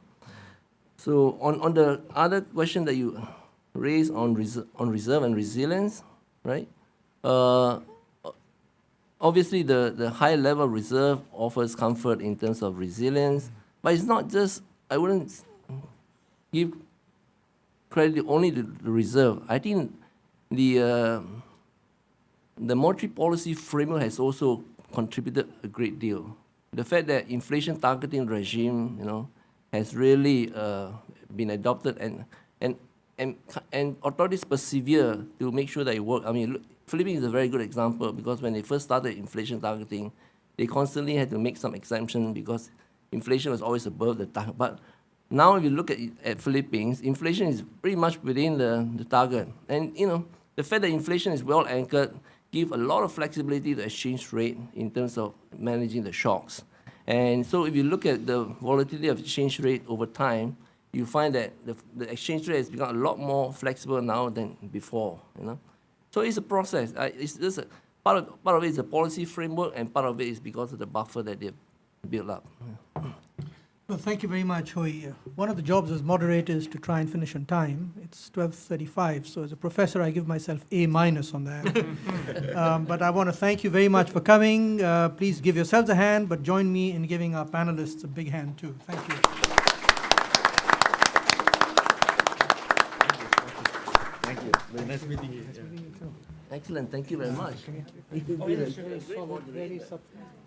on the other question that you raised on reserve and resilience, right? Obviously, the high level reserve offers comfort in terms of resilience, but it's not just, I wouldn't give credit only to the reserve. I think the monetary policy framework has also contributed a great deal. The fact that inflation targeting regime, has really been adopted and authorities persevere to make sure that it works. I mean, Philippines is a very good example because when they first started inflation targeting, they constantly had to make some exemption because inflation was always above the target. But now if you look at Philippines, inflation is pretty much within the target. And, the fact that inflation is well anchored gives a lot of flexibility to exchange rate in terms of managing the shocks. And so if you look at the volatility of exchange rate over time, you find that the exchange rate has become a lot more flexible now than before, So it's a process. It's just part of it is a policy framework, and part of it is because of the buffer that they've built up. Well, thank you very much, Hui. One of the jobs as moderator is to try and finish on time. It's 12:35, so as a professor, I give myself A- on that. But I want to thank you very much for coming. Please give yourselves a hand, but join me in giving our panelists a big hand too. Thank you. Thank you. Very nice meeting you. Excellent. Thank you very much. Very substantive.